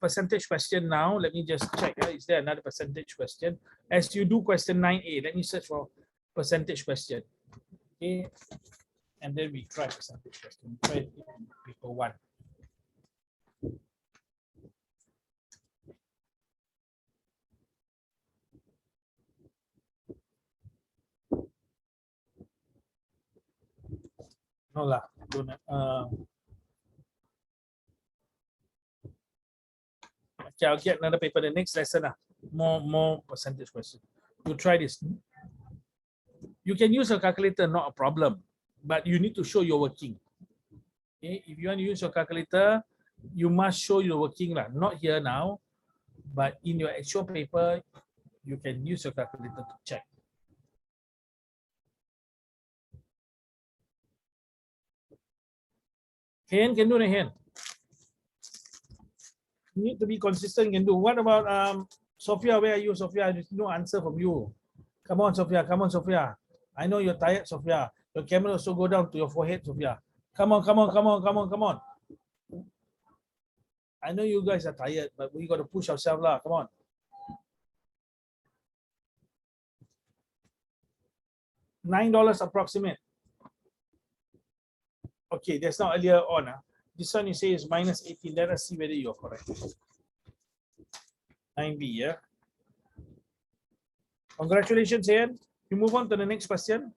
percentage question now. Let me just check. Is there another percentage question? As you do question 9A, let me search for percentage question. Okay, and then we try percentage question. Try paper 1. No lah, don't. Okay, I'll get another paper the next lesson. More percentage question. You try this. You can use a calculator, not a problem, but you need to show you're working. Okay, if you want to use your calculator, you must show you're working lah. Not here now, but in your actual paper, you can use your calculator to check. Hand can do the hand. You need to be consistent. Can do. What about Sophia? Where are you, Sophia? There's no answer from you. Come on, Sophia. Come on, Sophia. I know you're tired, Sophia. Your camera also go down to your forehead, Sophia. Come on, come on, come on, come on, come on. I know you guys are tired, but we got to push ourselves lah. Come on. $9 approximate. Okay, that's not earlier on. This one you say is minus 18. Let us see whether you're correct. 9B, yeah. Congratulations, Ian. You move on to the next question.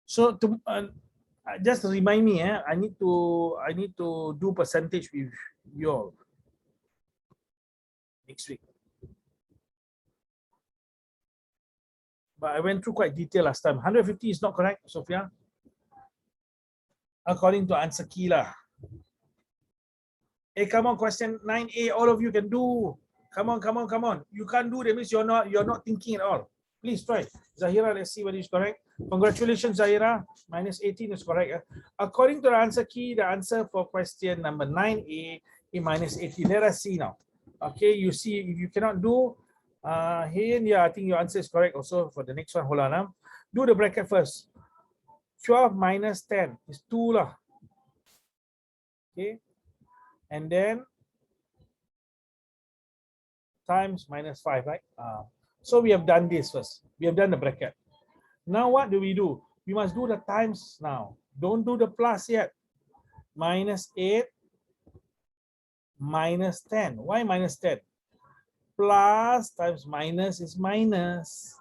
So to just remind me, I need to do percentage with you all next week. But I went through quite detailed last time. 150 is not correct, Sophia. According to answer key lah. Hey, come on, question 9A. All of you can do. Come on, come on, come on. You can't do, that means you're not thinking at all. Please try. Zahira, let's see whether it's correct. Congratulations, Zahira. Minus 18 is correct. According to the answer key, the answer for question number 9A is minus 18. Let us see now. Okay, you see, if you cannot do, yeah, I think your answer is correct also for the next one. Hold on. Do the bracket first. 12 minus 10 is 2 lah. Okay. And then times minus 5, right? So we have done this first. We have done the bracket. Now what do? We must do the times now. Don't do the plus yet. Minus 8 minus 10. Why minus 10? plus times minus is minus.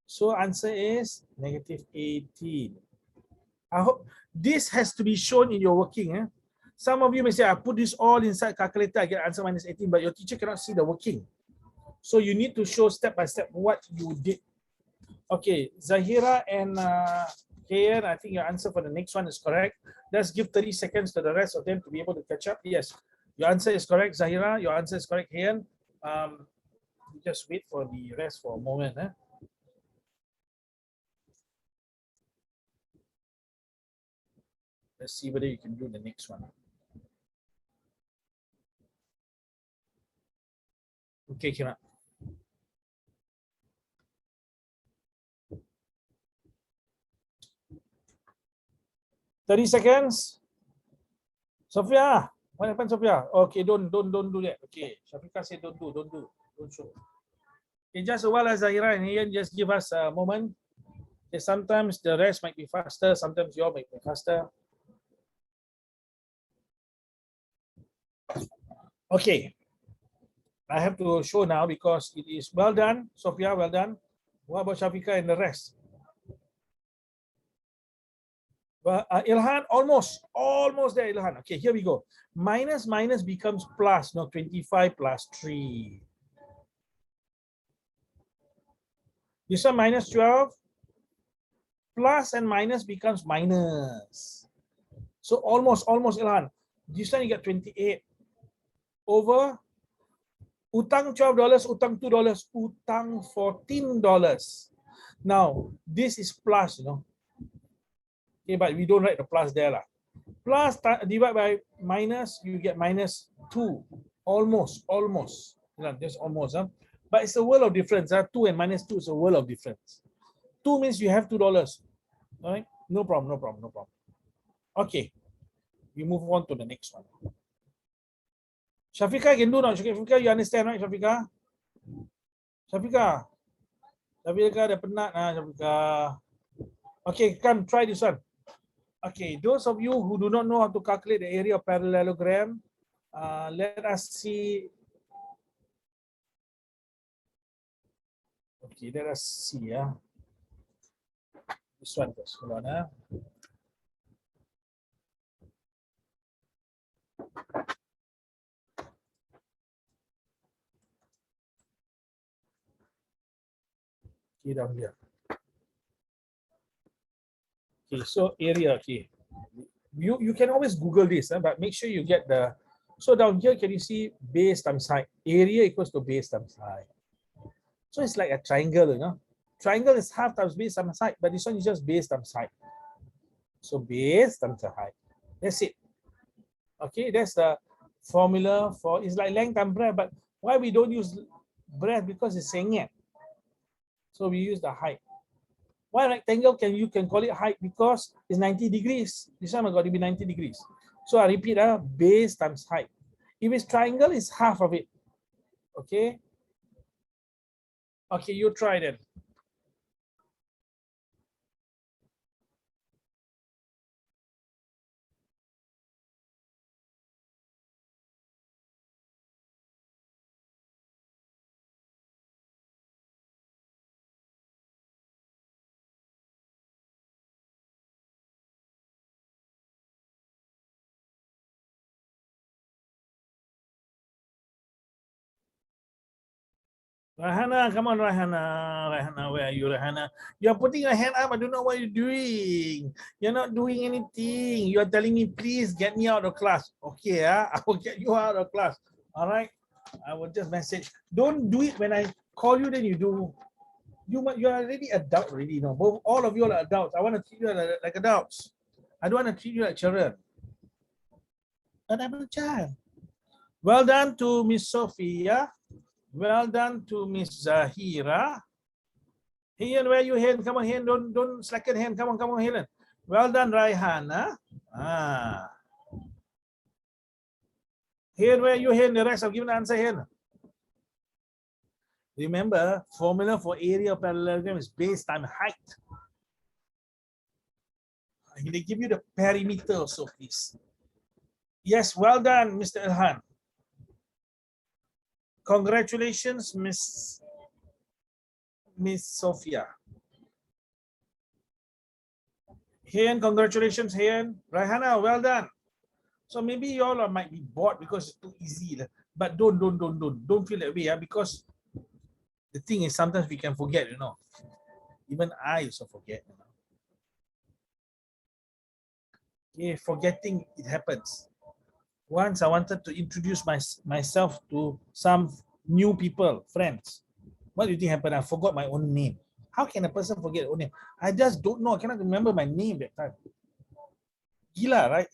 So answer is negative 18. I hope this has to be shown in your working. Some of you may say, I put this all inside calculator, I get answer minus 18, but your teacher cannot see the working. So you need to show step by step what you did. Okay, Zahira and Kayan, I think your answer for the next one is correct. Let's give 30 seconds to the rest of them to be able to catch up. Yes, your answer is correct, Zahira. Your answer is correct, Kayan. Just wait for the rest for a moment. Let's see whether you can do the next one. Okay, Kira. Thirty seconds. Sophia, what happened, Sophia? Okay, don't do that. Okay, Shafika said don't show. Okay, just a while as Zahira and Ian, just give us a moment. Okay, sometimes the rest might be faster, sometimes you all might be faster. Okay, I have to show now because it is well done, Sophia, well done. What about Shafika and the rest? Well, Ilhan, almost there, Ilhan. Okay, here we go. Minus becomes plus, no, 25 plus 3. This one minus 12. Plus and minus becomes minus. So almost, Ilhan. This one you get 28 over utang $12, utang $2, utang $14. Now, this is plus, Okay, but we don't write the plus there. Plus divide by minus, you get minus 2. Almost. Just almost. But it's a world of difference. 2 and minus 2 is a world of difference. 2 means you have $2. All right? No problem. Okay. We move on to the next one. Shafika can do now. Shafika, you understand, right, Shafika? Shafika dah penat Shafika. Okay, come try this one. Okay, those of you who do not know how to calculate the area of parallelogram, let us see. Okay, let us see. This one first. Hold on. Okay, down here. Okay, so area. Okay, you can always Google this, but make sure you get the. So down here, can you see base times height? Area equals to base times height. So it's like a triangle, Triangle is half times base times height, but this one is just base times height. So base times the height. That's it. Okay, that's the formula for, it's like length and breadth, but why we don't use breadth? Because it's sengit. So we use the height. Why rectangle you can call it height? Because it's 90 degrees. This one has got to be 90 degrees. So I repeat, base times height. If it's triangle, it's half of it. Okay. Okay, you try then. Rahana, come on, Rahana, where are you, Rahana? You're putting your hand up. I don't know what you're doing. You're not doing anything. You're telling me, please get me out of class. Okay, I will get you out of class. All right. I will just message. Don't do it when I call you, then you do. You are already adult already, Both all of you are adults. I want to treat you like adults. I don't want to treat you like children. But I'm a child. Well done to Miss Sophia. Well done to Miss Zahira. Helen, where you, Helen? Come on, Helen. Don't slacken, Helen. Come on, Helen. Well done, Raihana. Helen, where you, Helen? The rest I've given the answer, Helen. Remember, formula for area of parallelogram is base times height. They give you the perimeter also, please. Yes, well done, Mr. Ilhan. Congratulations, Miss Sophia. Hayan, congratulations, Hayan. Raihana, well done. So maybe you all might be bored because it's too easy. But don't feel that way, because the thing is sometimes we can forget, Even I also forget. Okay, forgetting, it happens. Once I wanted to introduce myself to some new people, friends. What do you think happened? I forgot my own name. How can a person forget their own name? I just don't know. I cannot remember my name that time. Gila, right?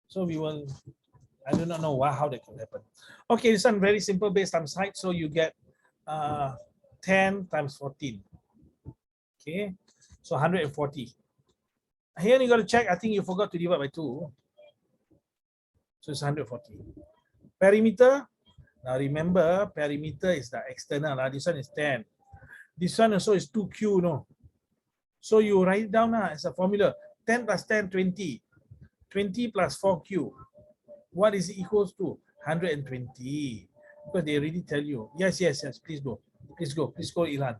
So I do not know how that could happen. Okay, this one very simple based on height. So you get 10 times 14. Okay, so 140. Here you got to check. I think you forgot to divide by 2. So it's 140. Perimeter. Now remember, perimeter is the external. This one is 10. This one also is 2Q, no? So you write it down as a formula. 10 plus 10, 20. 20 plus 4Q. What is it equals to? 120. Because they already tell you. Yes. Please go. Please go, Ilan.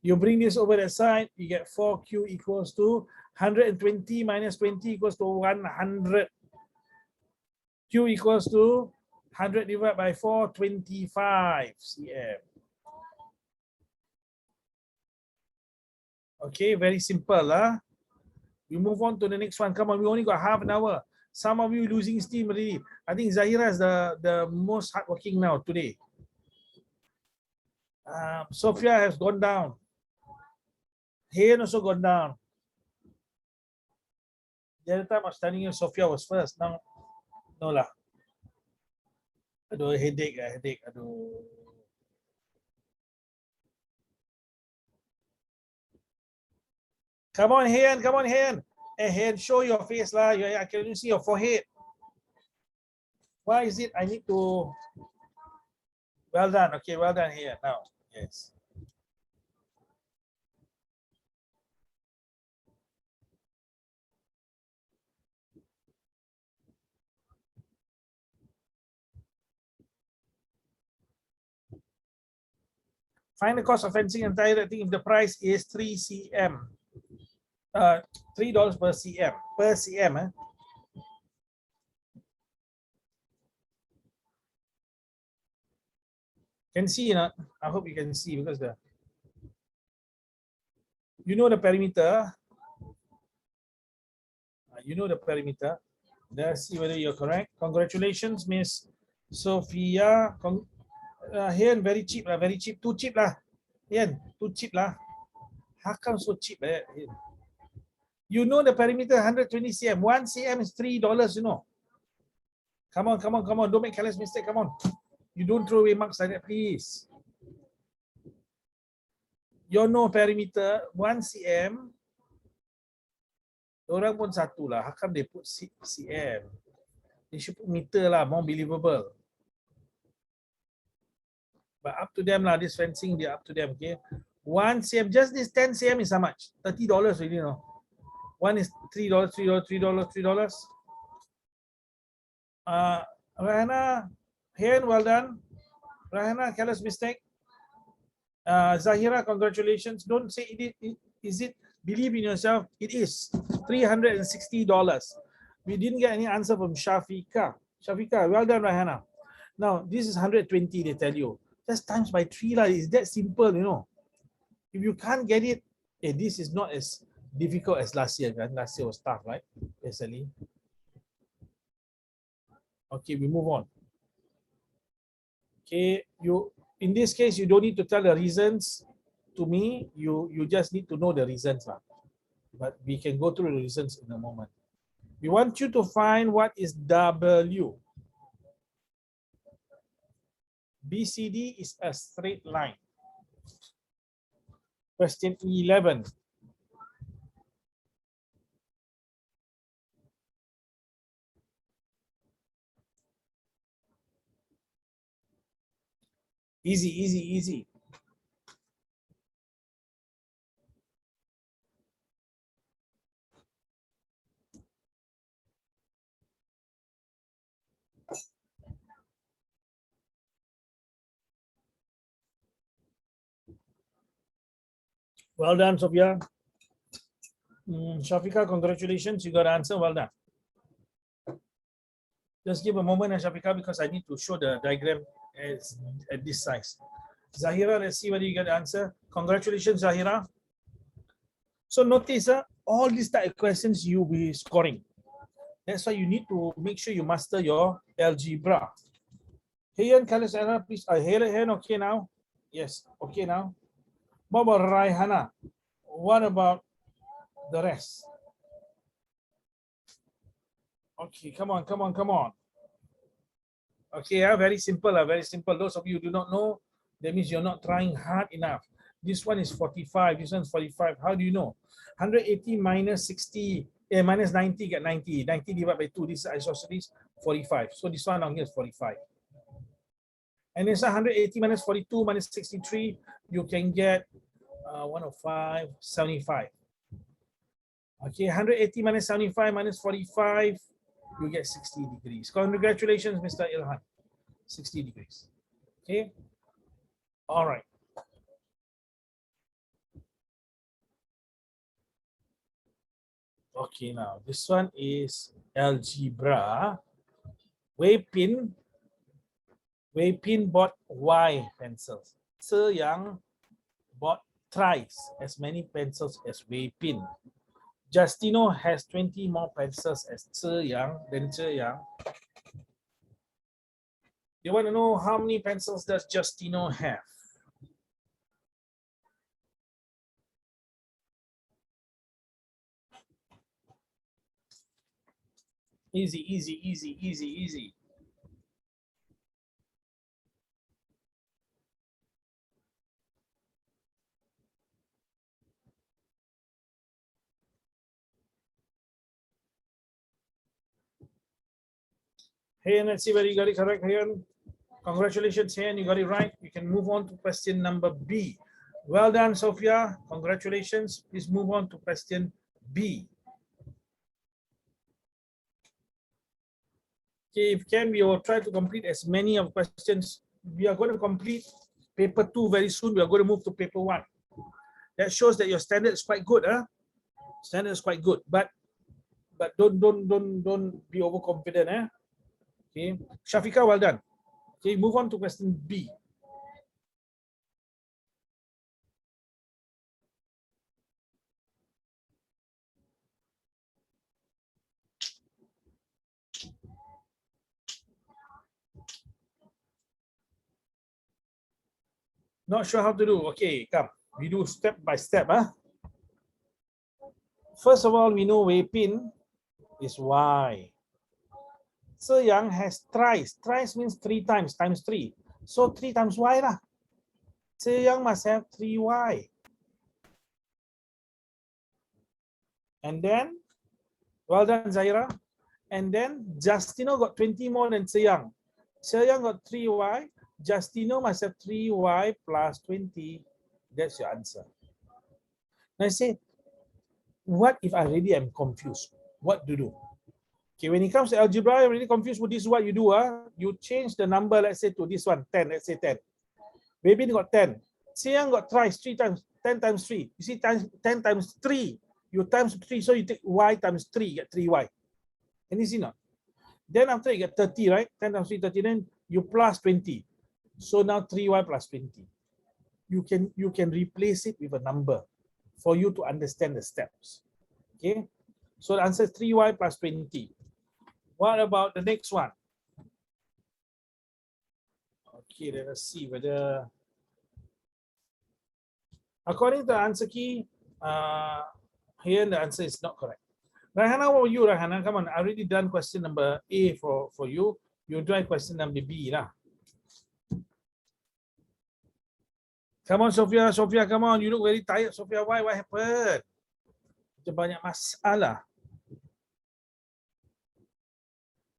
You bring this over that side, you get 4Q equals to 120 minus 20 equals to 100. Q equals to 100 divided by 4, 25 cm. Okay, very simple. We move on to the next one. Come on, we only got half an hour. Some of you losing steam already. I think Zahira is the most hardworking now today. Sophia has gone down. Hayan also gone down. The other time I was telling you Sophia was first. Now, no lah. Aduh, headache. Aduh. Come on, Hayan. Hey, Hayan, show your face lah. I can see your forehead. Why is it I need to... Well done. Okay, well done here. Now, yes. Find the cost of fencing and tire rating if the price is 3 cm. $3 per cm. Per cm, Can see, I hope you can see because you know the perimeter. Let's see whether you're correct. Congratulations, Miss Sophia. Here, very cheap lah, very cheap. Too cheap lah. Here, too cheap lah. How come so cheap? You know the perimeter 120 cm. 1 cm is $3, Come on. Don't make careless mistake. Come on. You don't throw away marks like that, please. You know perimeter 1 cm. Orang pun satu lah. How come they put cm? They should put meter lah, more believable. But up to them lah, this fencing, they're up to them, okay? 1 cm, just this 10 cm is how much? $30 already, One is $3. Rahana, Hayan, well done. Rahana, careless mistake. Zahira, congratulations. Don't say is it? Believe in yourself. It is $360. We didn't get any answer from Shafika. Shafika, well done, Rahana. Now, this is 120, they tell you. Just times by 3 lah. It's that simple, If you can't get it, this is not as difficult as last year. Last year was tough, right? Basically. Okay, we move on. Okay, in this case, you don't need to tell the reasons to me. You just need to know the reasons lah. But we can go through the reasons in a moment. We want you to find what is W. BCD is a straight line. Question 11. Easy. Well done, Sophia. Shafika, congratulations. You got the answer. Well done. Just give a moment, Shafika, because I need to show the diagram at this size. Zahira, let's see whether you get the answer. Congratulations, Zahira. So notice all these type of questions you'll be scoring. That's why you need to make sure you master your algebra. Hayan, Kalasana, please. Hayan, okay now? Yes, okay now. What about Raihana? What about the rest? Okay, come on, come on, come on. Okay, very simple, very simple. Those of you who do not know, that means you're not trying hard enough. This one is 45, this one's 45. How do you know? 180 minus 60, minus 90 get 90. 90 divided by 2, this is isosceles, 45. So this one down here is 45. And it's 180 minus 42 minus 63, you can get 105, 75. Okay, 180 minus 75 minus 45, you get 60 degrees. Congratulations, Mr. Ilhan. 60 degrees. Okay. All right. Okay, now this one is algebra. Wei Pin bought Y pencils. Ce Yang bought thrice as many pencils as Wei Pin. Justino has 20 more pencils as Ce Yang than Ce Yang. You want to know how many pencils does Justino have? Easy, easy, easy, easy, easy. Hey, and let's see whether you got it correct here. Congratulations, here, and you got it right. You can move on to question number B. Well done, Sophia. Congratulations. Please move on to question B. Okay, if can, we will try to complete as many of questions. We are going to complete paper 2 very soon. We are going to move to paper 1. That shows that your standard is quite good, huh? Standard is quite good, but don't be overconfident, eh? Okay, Shafika, well done. Okay, move on to question B. Not sure how to do. Okay, come. We do step by step, huh? First of all, we know Wei Pin is Y. Ce Yang has thrice. Thrice means 3 times, times 3. So 3 times Y lah. Ce Yang must have 3Y. And then, well done, Zaira. And then Justino got 20 more than Ce Yang. Ce Yang got 3Y. Justino must have 3Y plus 20. That's your answer. Now I say, what if I really am confused? What to do? Okay, when it comes to algebra, I'm really confused. This is what you do. You change the number, let's say, to this one, 10. Let's say 10. Maybe got 10. Ce Yang got thrice, 3 times, 10 times 3. You see, 10 times 3. You times 3, so you take Y times 3, get 3Y. Can you see now? Then after you get 30, right? 10 times 3, 30, then you plus 20. So now 3Y plus 20. You can replace it with a number for you to understand the steps. Okay? So the answer is 3Y plus 20. What about the next one? Okay, let us see whether, according to the answer key, here the answer is not correct. Rahana, what were you, Rahana? Come on, I already done question number A for you. You try question number B lah. Come on, Sophia. Sophia, come on. You look very tired, Sophia. Why? What happened? Macam banyak masalah.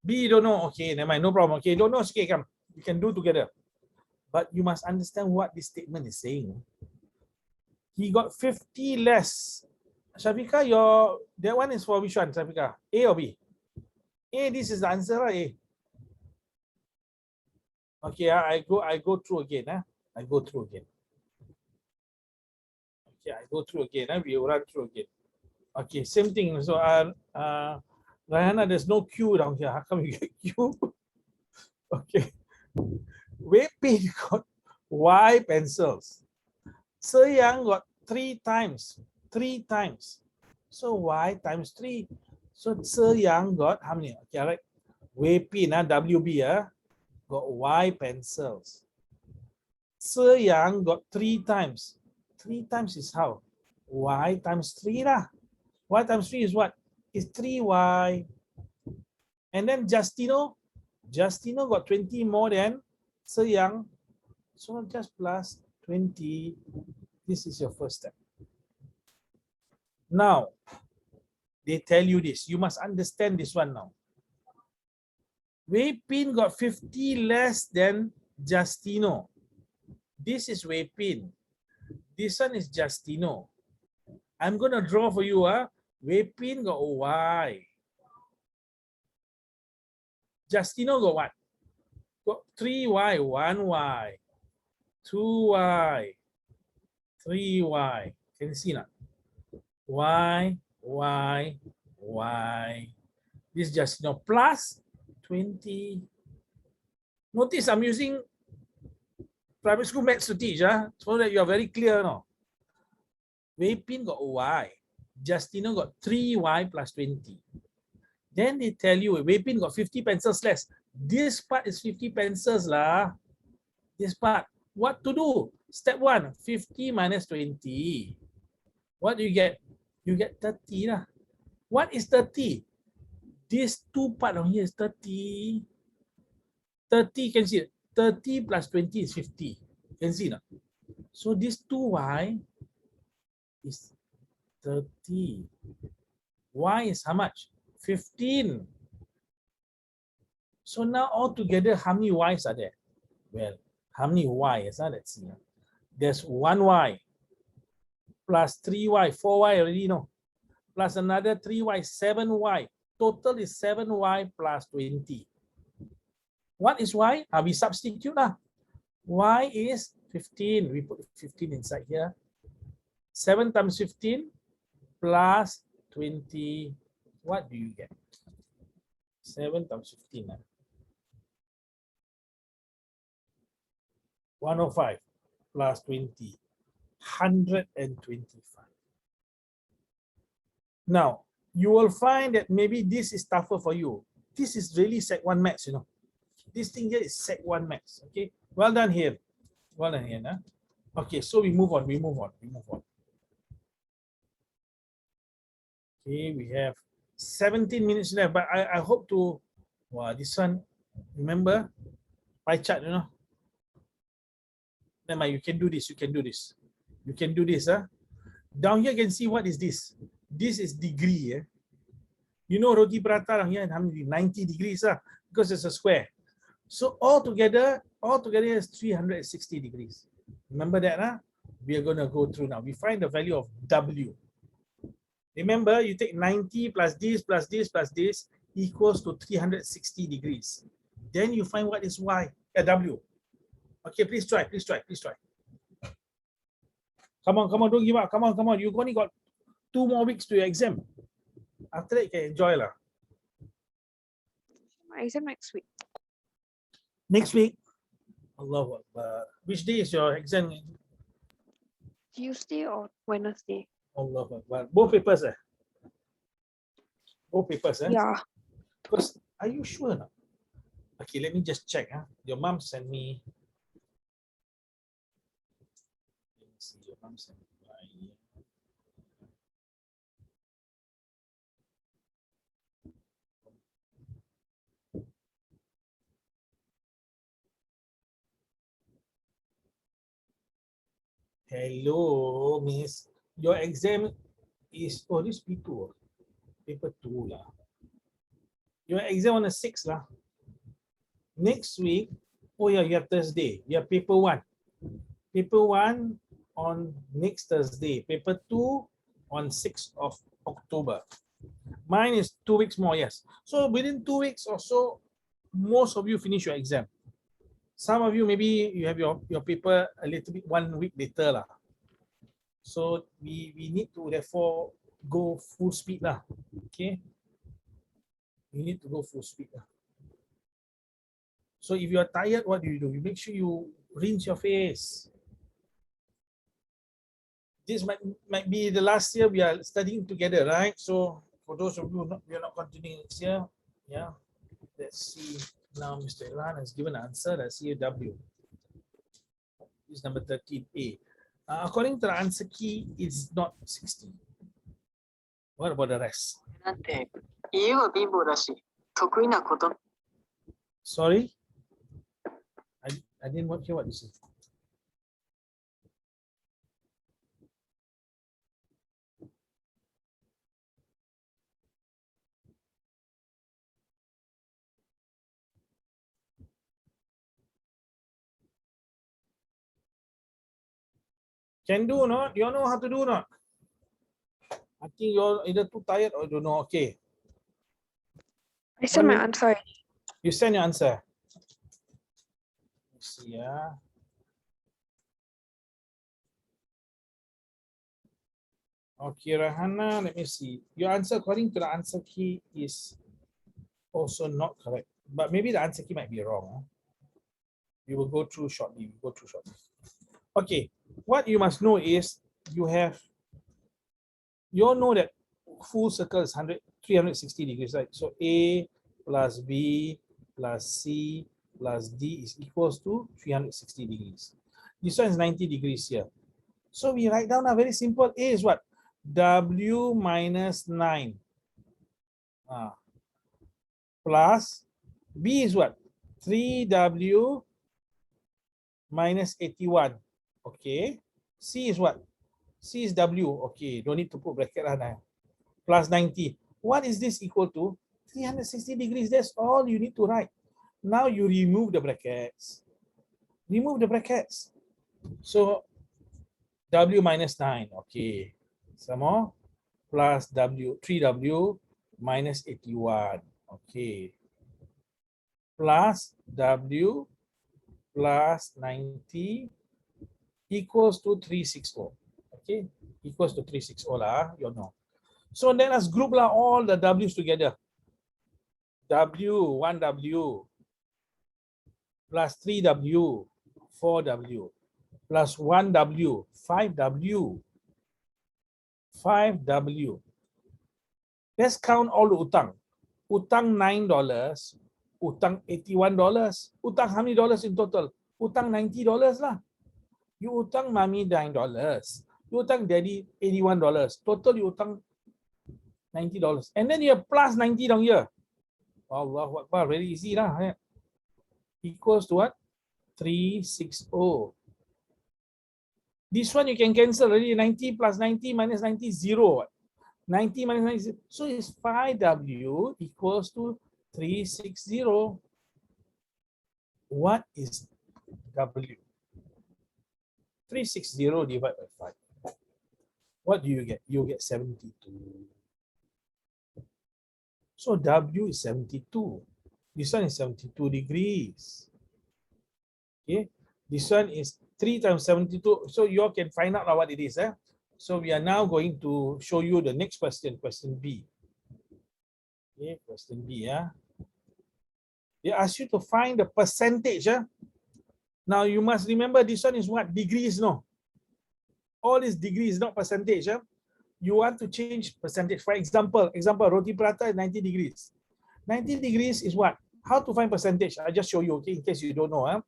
B, don't know. Okay, never mind. No problem. Okay, don't know. Okay, come. We can do together. But you must understand what this statement is saying. He got 50 less. Shafika, that one is for which one, Shafika? A or B? A, this is the answer, right? A. Okay, I go through again. I go through again. Okay, I go through again. We will run through again. Okay, same thing. So, Rayana, there's no Q down here. How come you get Q? Okay. Wei Pin got Y pencils. Se Yang got 3 times. 3 times. So Y times 3. So Se Yang got how many? Okay, all right. Wei Pin, WB, got Y pencils. Se Yang got 3 times. 3 times is how? Y times 3 lah. Y times 3 is what? Is 3Y. And then Justino got 20 more than Se Yang. So just plus 20. This is your first step. Now, they tell you this. You must understand this one now. Wei Pin got 50 less than Justino. This is Wei Pin. This one is Justino. I'm going to draw for you. Wei Pin got Y. Justino got what? Got 3Y, 1Y, 2Y, 3Y. Can you see now? Y, Y, Y. This is Justino plus 20. Notice I'm using private school maths to teach, so that you are very clear now. Wei Pin got Y. Justino got 3Y plus 20. Then they tell you Wei Pin got 50 pencils less. This part is 50 pencils lah. This part. What to do? Step 1, 50 minus 20. What do you get? You get 30 lah. What is 30? This 2 part on here is 30. 30, can see it? 30 plus 20 is 50. Can see now? So this 2Y is 30. Y is how much? 15. So now altogether, how many Y's are there? Well, how many Y's? Let's see. There's 1Y plus 3Y, 4Y already know. Plus another 3Y, 7Y. Total is 7Y plus 20. What is Y? We substitute lah. Y is 15. We put 15 inside here. 7 times 15 plus 20. What do you get? 7 times 15. 105 plus 20. 125. Now, you will find that maybe this is tougher for you. This is really Sec 1 maths, you know. This thing here is Sec 1 maths. Okay, well done here. Well done here. Okay, so we move on. Okay, we have 17 minutes left, but I hope to, this one, remember, pie chart, you know. Never mind, you can do this. Down here, you can see what is this. This is degree. You know, roti prata down here, 90 degrees, because it's a square. So altogether is 360 degrees. Remember that, we are going to go through now. We find the value of W. Remember, you take 90 plus this plus this plus this equals to 360 degrees. Then you find what is Y, W. Okay, please try. Come on, don't give up. Come on. You only got 2 more weeks to your exam. After that, you can enjoy lah. My exam next week. Next week? Allahu Akbar. Which day is your exam? Tuesday or Wednesday? Allahu Akbar. Both papers, Both papers, Yeah. Because, are you sure now? Okay, let me just check. Your mom sent me. Let me see. Your mom sent me. Hello, miss. Your exam is, this P2. Paper 2 lah. Your exam on the 6th lah. Next week, you have Thursday. You have paper 1. Paper 1 on next Thursday. Paper 2 on 6th of October. Mine is 2 weeks more, yes. So within 2 weeks or so, most of you finish your exam. Some of you, maybe you have your paper a little bit 1 week later lah. So we need to therefore go full speed lah. Okay. You need to go full speed lah. So if you are tired, what do? You make sure you rinse your face. This might be the last year we are studying together, right? So for those of you we are not continuing next year, yeah. Let's see. Now Mr. Ilan has given an answer. Let's see W. This is number 13A. According to the answer key, it's not 60. What about the rest? Sorry? I didn't hear what you said. Can do not? You know how to do not? I think you're either too tired or don't know. Okay. I sent my answer. You send your answer. Let's see, yeah. Okay, Rahana, let me see. Your answer according to the answer key is also not correct. But maybe the answer key might be wrong. Huh? We will go through shortly. Okay, what you must know is you all know that full circle is 360 degrees, right? So A plus B plus C plus D is equals to 360 degrees. This one is 90 degrees here. So we write down a very simple. A is what? W minus 9. Plus B is what? 3W minus 81. Okay. C is what? C is W. Okay. Don't need to put bracket lah. Plus 90. What is this equal to? 360 degrees. That's all you need to write. Now you remove the brackets. Remove the brackets. So W minus 9. Okay. Some more. Plus W. 3W minus 81. Okay. Plus W plus 90 equals to 360. Okay. Equals to 360 lah. You know. So let us group all the W's together. W, 1W, plus 3W, 4W, plus 1W, 5W, 5W. Let's count all the utang. Utang $9, utang $81. Utang how many dollars in total? Utang $90 lah. You utang mommy $9. You utang daddy $81. Total you utang $90. And then you have plus 90 down here. Allahu Akbar, very easy lah. Equals to what? 360. This one you can cancel already. 90 plus 90 minus 90 is 0. 90 minus 90. So it's 5W equals to 360. What is W? 360 divided by 5. What do you get? You get 72. So W is 72. This one is 72 degrees. Okay. This one is 3 times 72. So you all can find out what it is. So we are now going to show you the next question, question B. Okay, question B. They ask you to find the percentage. Now you must remember this one is what? Degrees, no? All is degrees, not percentage. You want to change percentage. For example, roti prata is 90 degrees. 90 degrees is what? How to find percentage? I just show you, okay, in case you don't know.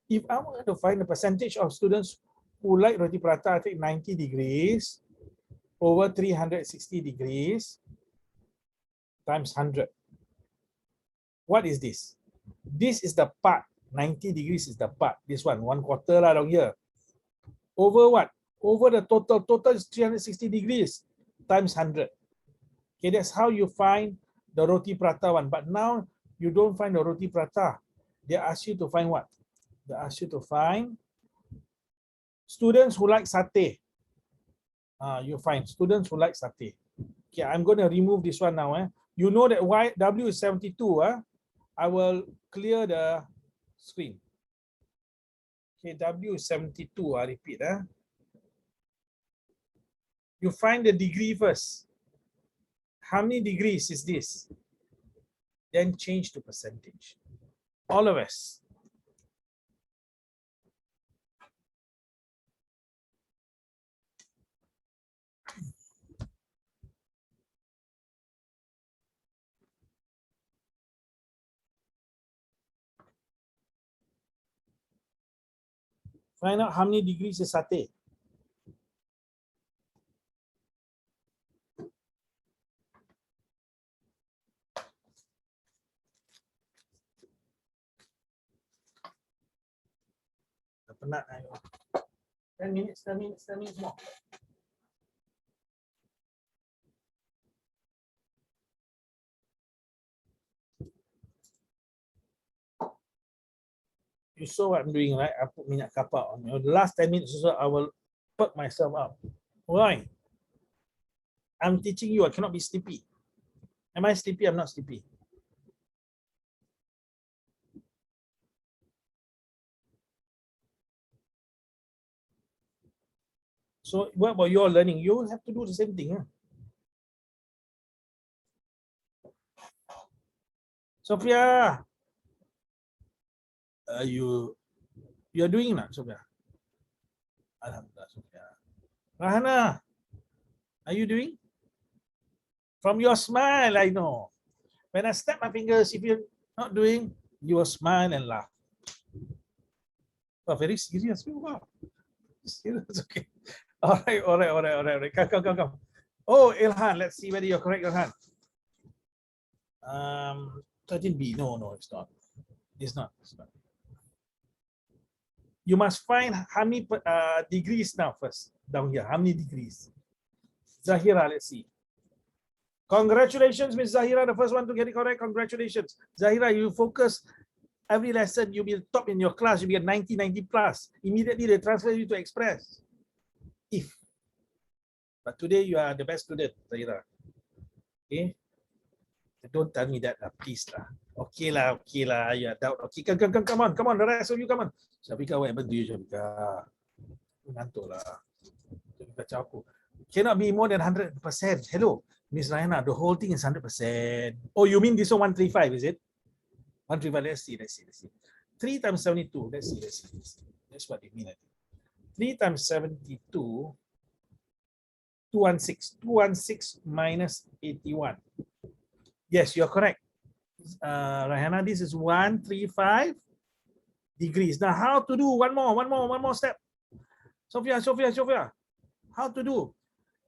If I want to find the percentage of students who like roti prata, I take 90 degrees over 360 degrees times 100. What is this? This is the part. 90 degrees is the part. This one, 1/4 lah down here. Over what? Over the total. Total is 360 degrees times 100. Okay, that's how you find the roti prata one. But now you don't find the roti prata. They ask you to find what? They ask you to find students who like satay. You find students who like satay. Okay, I'm going to remove this one now. You know that W is 72. I will clear the screen. Okay, W is 72. I repeat. You find the degree first. How many degrees is this? Then change to percentage. All of us. Find out how many degrees is satay. Penat. 10 minutes, 10 minutes, 10 minutes more. You saw what I'm doing, right? I put minyak kapau on. The last 10 minutes or so, I will perk myself up. Why? I'm teaching you, I cannot be sleepy. Am I sleepy? I'm not sleepy. So what about your learning? You have to do the same thing. Huh? Sophia, you're doing that, Sophia? Alhamdulillah, Sophia. Rahana, are you doing? From your smile, I know. When I snap my fingers, if you're not doing, you will smile and laugh. Oh, very serious. Wow. Serious, okay. All right. Come. Oh, Ilhan, let's see whether you're correct, Ilhan. 13B, no, it's not. It's not. You must find how many degrees now first, down here. How many degrees? Zahira, let's see. Congratulations, Miss Zahira, the first one to get it correct. Congratulations. Zahira, you focus every lesson, you'll be the top in your class, you'll be at 90 plus. Immediately they transfer you to Express. But today you are the best student, Zahira. Okay? Don't tell me that, please lah. Okay lah, you doubt. Okay, come on, the rest of you come on. Syafika, what happened to you, Syafika? Ngantuk lah. Syafika aku. Cannot be more than 100%. Hello, Miss Raina, the whole thing is 100%. Oh, you mean this one 135, is it? 135, let's see. 3 times 72, let's see. That's what they mean, I think. 3 times 72, 216. 216 minus 81. Yes, you're correct. Rahana, this is 135 degrees. Now, how to do one more step? Sophia, how to do?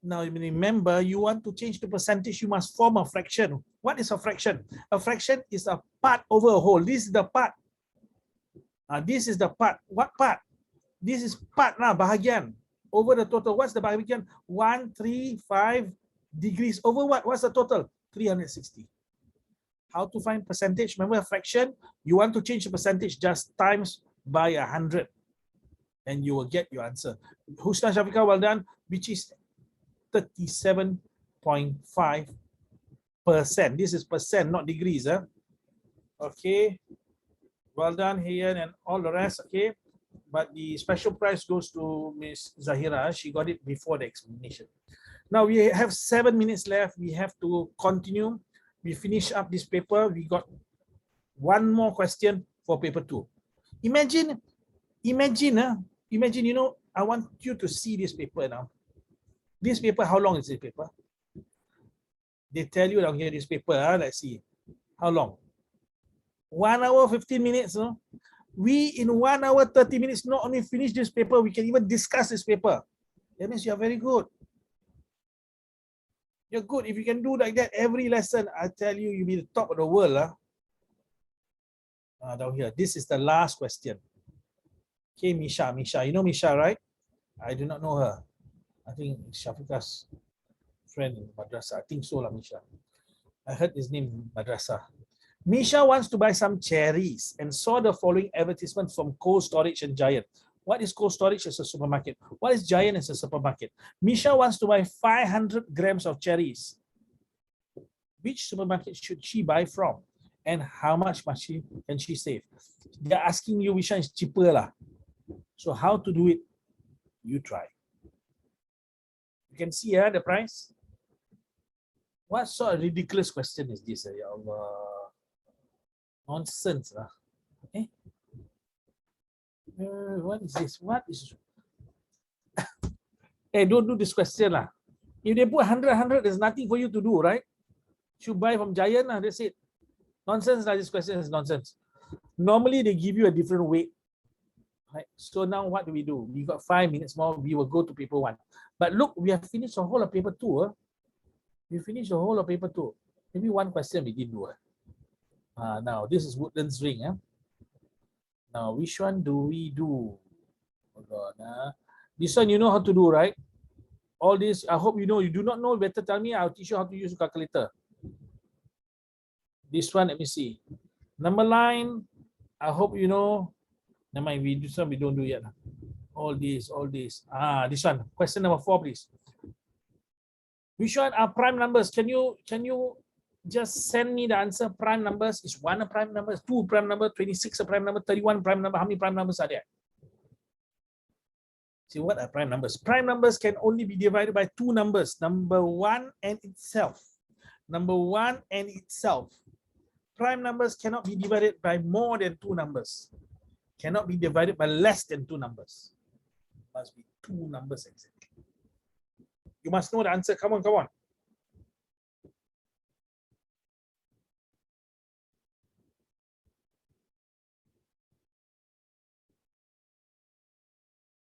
Now, remember, you want to change the percentage, you must form a fraction. What is a fraction? A fraction is a part over a whole. This is the part. This is the part. What part? This is part now, bahagian. Over the total. What's the bahagian? 135 degrees. Over what? What's the total? 360. How to find percentage? Remember a fraction? You want to change the percentage, just times by 100. And you will get your answer. Husna Shafika, well done, which is 37.5%. This is percent, not degrees. Okay. Well done, Hayan, and all the rest. Okay. But the special prize goes to Miss Zahira. She got it before the explanation. Now we have 7 minutes left. We have to continue. We finish up this paper. We got one more question for paper 2. Imagine, you know, I want you to see this paper now. This paper, how long is this paper? They tell you down here, this paper, let's see. How long? 1 hour, 15 minutes, no? We, in 1 hour, 30 minutes, not only finish this paper, we can even discuss this paper. That means you're very good. You're good. If you can do like that every lesson, I tell you, you'll be the top of the world. Down here, this is the last question. Okay, Misha. You know Misha, right? I do not know her. I think Shafika's friend in Madrasa. I think so, Misha. I heard his name, Madrasa. Misha wants to buy some cherries and saw the following advertisement from Cold Storage and Giant. What is Cold Storage as a supermarket? What is Giant as a supermarket? Misha wants to buy 500 grams of cherries. Which supermarket should she buy from? And how much can she save? They're asking you which one is cheaper lah. So how to do it? You try. You can see here the price. What sort of ridiculous question is this? Ya Allah. Nonsense lah. Eh? What is this? What is? Hey, don't do this question lah. If they put 100, there's nothing for you to do, right? You buy from Giant lah. That's it. Nonsense lah. This question is nonsense. Normally they give you a different weight. Right? So now what do? We got 5 minutes more. We will go to paper 1. But look, we have finished the whole of paper 2. We finished the whole of paper 2. Maybe one question we didn't do. Now this is Woodlands Ring. Now which one do we do? Hold on. This one you know how to do, right? All this, I hope you know. You do not know, better tell me. I'll teach you how to use a calculator. This one, let me see. Number line, I hope you know. Never mind, we do some, we don't do yet. All this. This one. Question number 4, please. Which one are prime numbers? Can you just send me the answer? Prime numbers. Is 1 a prime number? 2 a prime number? 26 a prime number? 31 prime number? How many prime numbers are there? See, what are prime numbers? Prime numbers can only be divided by 2 numbers. Number 1 and itself. Number 1 and itself. Prime numbers cannot be divided by more than 2 numbers. Cannot be divided by less than 2 numbers. Must be 2 numbers exactly. You must know the answer. Come on.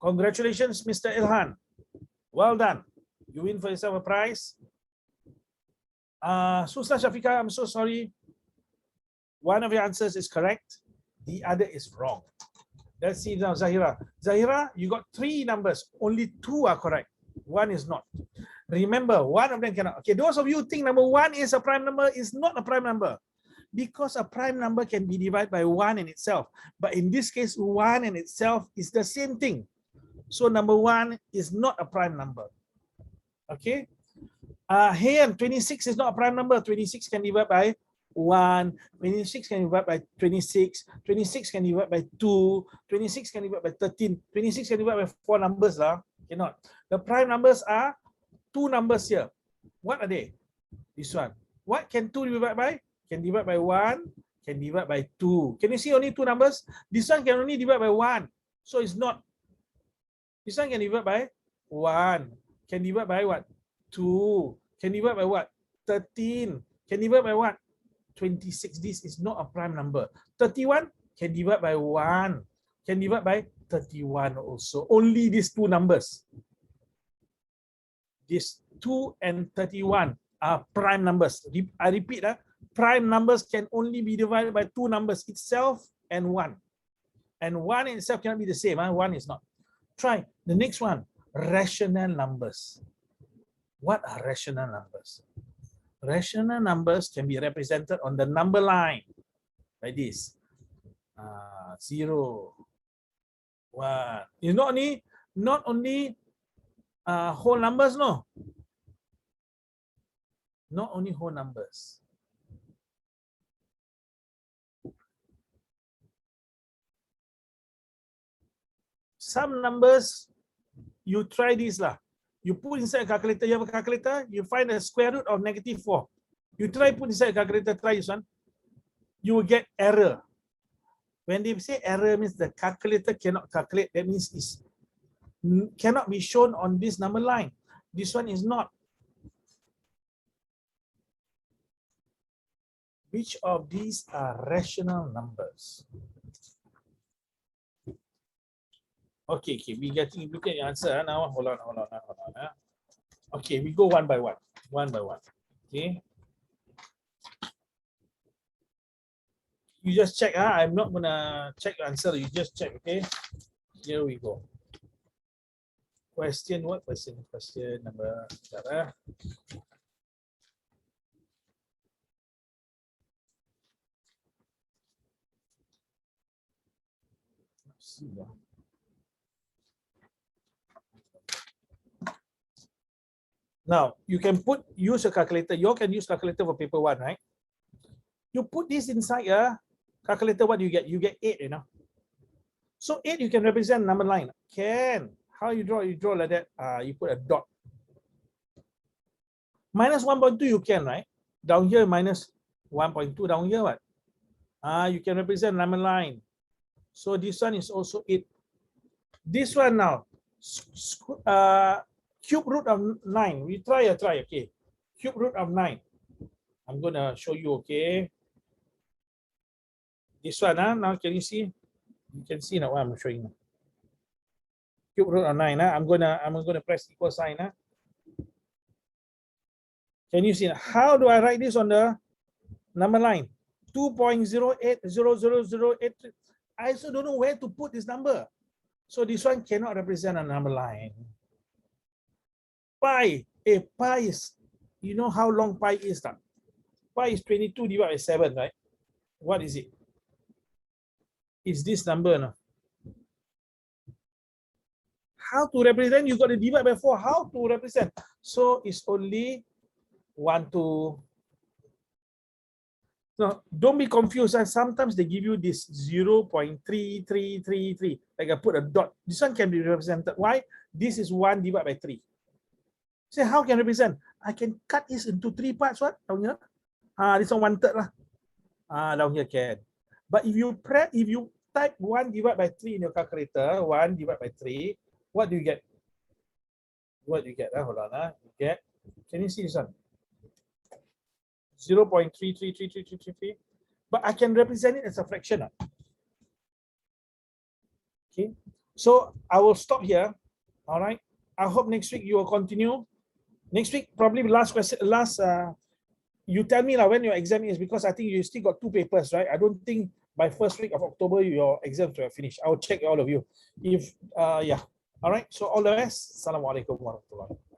Congratulations, Mr. Ilhan. Well done. You win for yourself a prize. Susla Shafika, I'm so sorry. One of your answers is correct. The other is wrong. Let's see now, Zahira. Zahira, you got 3 numbers. Only 2 are correct. 1 is not. Remember, one of them cannot. Okay, those of you who think number 1 is a prime number, is not a prime number. Because a prime number can be divided by 1 in itself. But in this case, 1 in itself is the same thing. So number 1 is not a prime number. Okay. Here, 26 is not a prime number. 26 can divide by 1. 26 can divide by 26. 26 can divide by 2. 26 can divide by 13. 26 can divide by 4 numbers. Cannot. The prime numbers are 2 numbers here. What are they? This one. What can 2 divide by? Can divide by 1. Can divide by 2. Can you see only 2 numbers? This one can only divide by 1. So it's not. This one can divide by 1. Can divide by what? 2. Can divide by what? 13. Can divide by what? 26. This is not a prime number. 31 can divide by 1. Can divide by 31 also. Only these 2 numbers. These 2 and 31 are prime numbers. I repeat, prime numbers can only be divided by 2 numbers, itself and 1. And 1 in itself cannot be the same. 1 is not. Try the next one. Rational numbers. What are rational numbers? Rational numbers can be represented on the number line like this. 0, 1. It's not only whole numbers, no. Not only whole numbers. Some numbers, you try this lah. You put inside a calculator, you have a calculator, you find the square root of -4. You try put inside a calculator, try this one. You will get error. When they say error means the calculator cannot calculate, that means it cannot be shown on this number line. This one is not. Which of these are rational numbers? Okay, we getting look at the answer now. Hold on. Okay, we go one by one. Okay. You just check. I'm not gonna check the answer. You just check. Okay. Here we go. Question. What question? Question number. See. Now, you can use a calculator. You can use calculator for paper 1, right? You put this inside a calculator, what do you get? You get 8, you know. So 8, you can represent number line. Can. How you draw? You draw like that. You put a dot. Minus 1.2 you can, right? Down here minus 1.2, down here what? You can represent number line. So this one is also 8. This one now, cube root of 9. We try, okay. Cube root of 9. I'm gonna show you, okay. This one, now can you see? You can see now what I'm showing. Cube root of 9. I'm gonna press equal sign. Can you see? How do I write this on the number line? 2.08000083. I also don't know where to put this number. So this one cannot represent a number line. Pi, pi is, you know how long pi is? Pi is 22 divided by 7, right? What is it? Is this number now? How to represent? You got to divide by 4. How to represent? So it's only 1, 2. No, don't be confused. Sometimes they give you this 0.3333. Like I put a dot. This one can be represented. Why? This is 1 divided by 3. Say, how can I represent? I can cut this into 3 parts. What? Down here? This one 1/3 lah. Down here can. But if you type 1 divided by 3 in your calculator, 1 divided by 3, what do you get? What do you get? Hold on. You get. Can you see this one? 0.333333. But I can represent it as a fraction. Okay. So I will stop here. All right. I hope next week you will continue. Next week, probably last question. You tell me when your exam is, because I think you still got 2 papers, right? I don't think by first week of October your exams will finish. I will check all of you. If yeah. All right. So all the best. Assalamualaikum warahmatullahi wabarakatuh.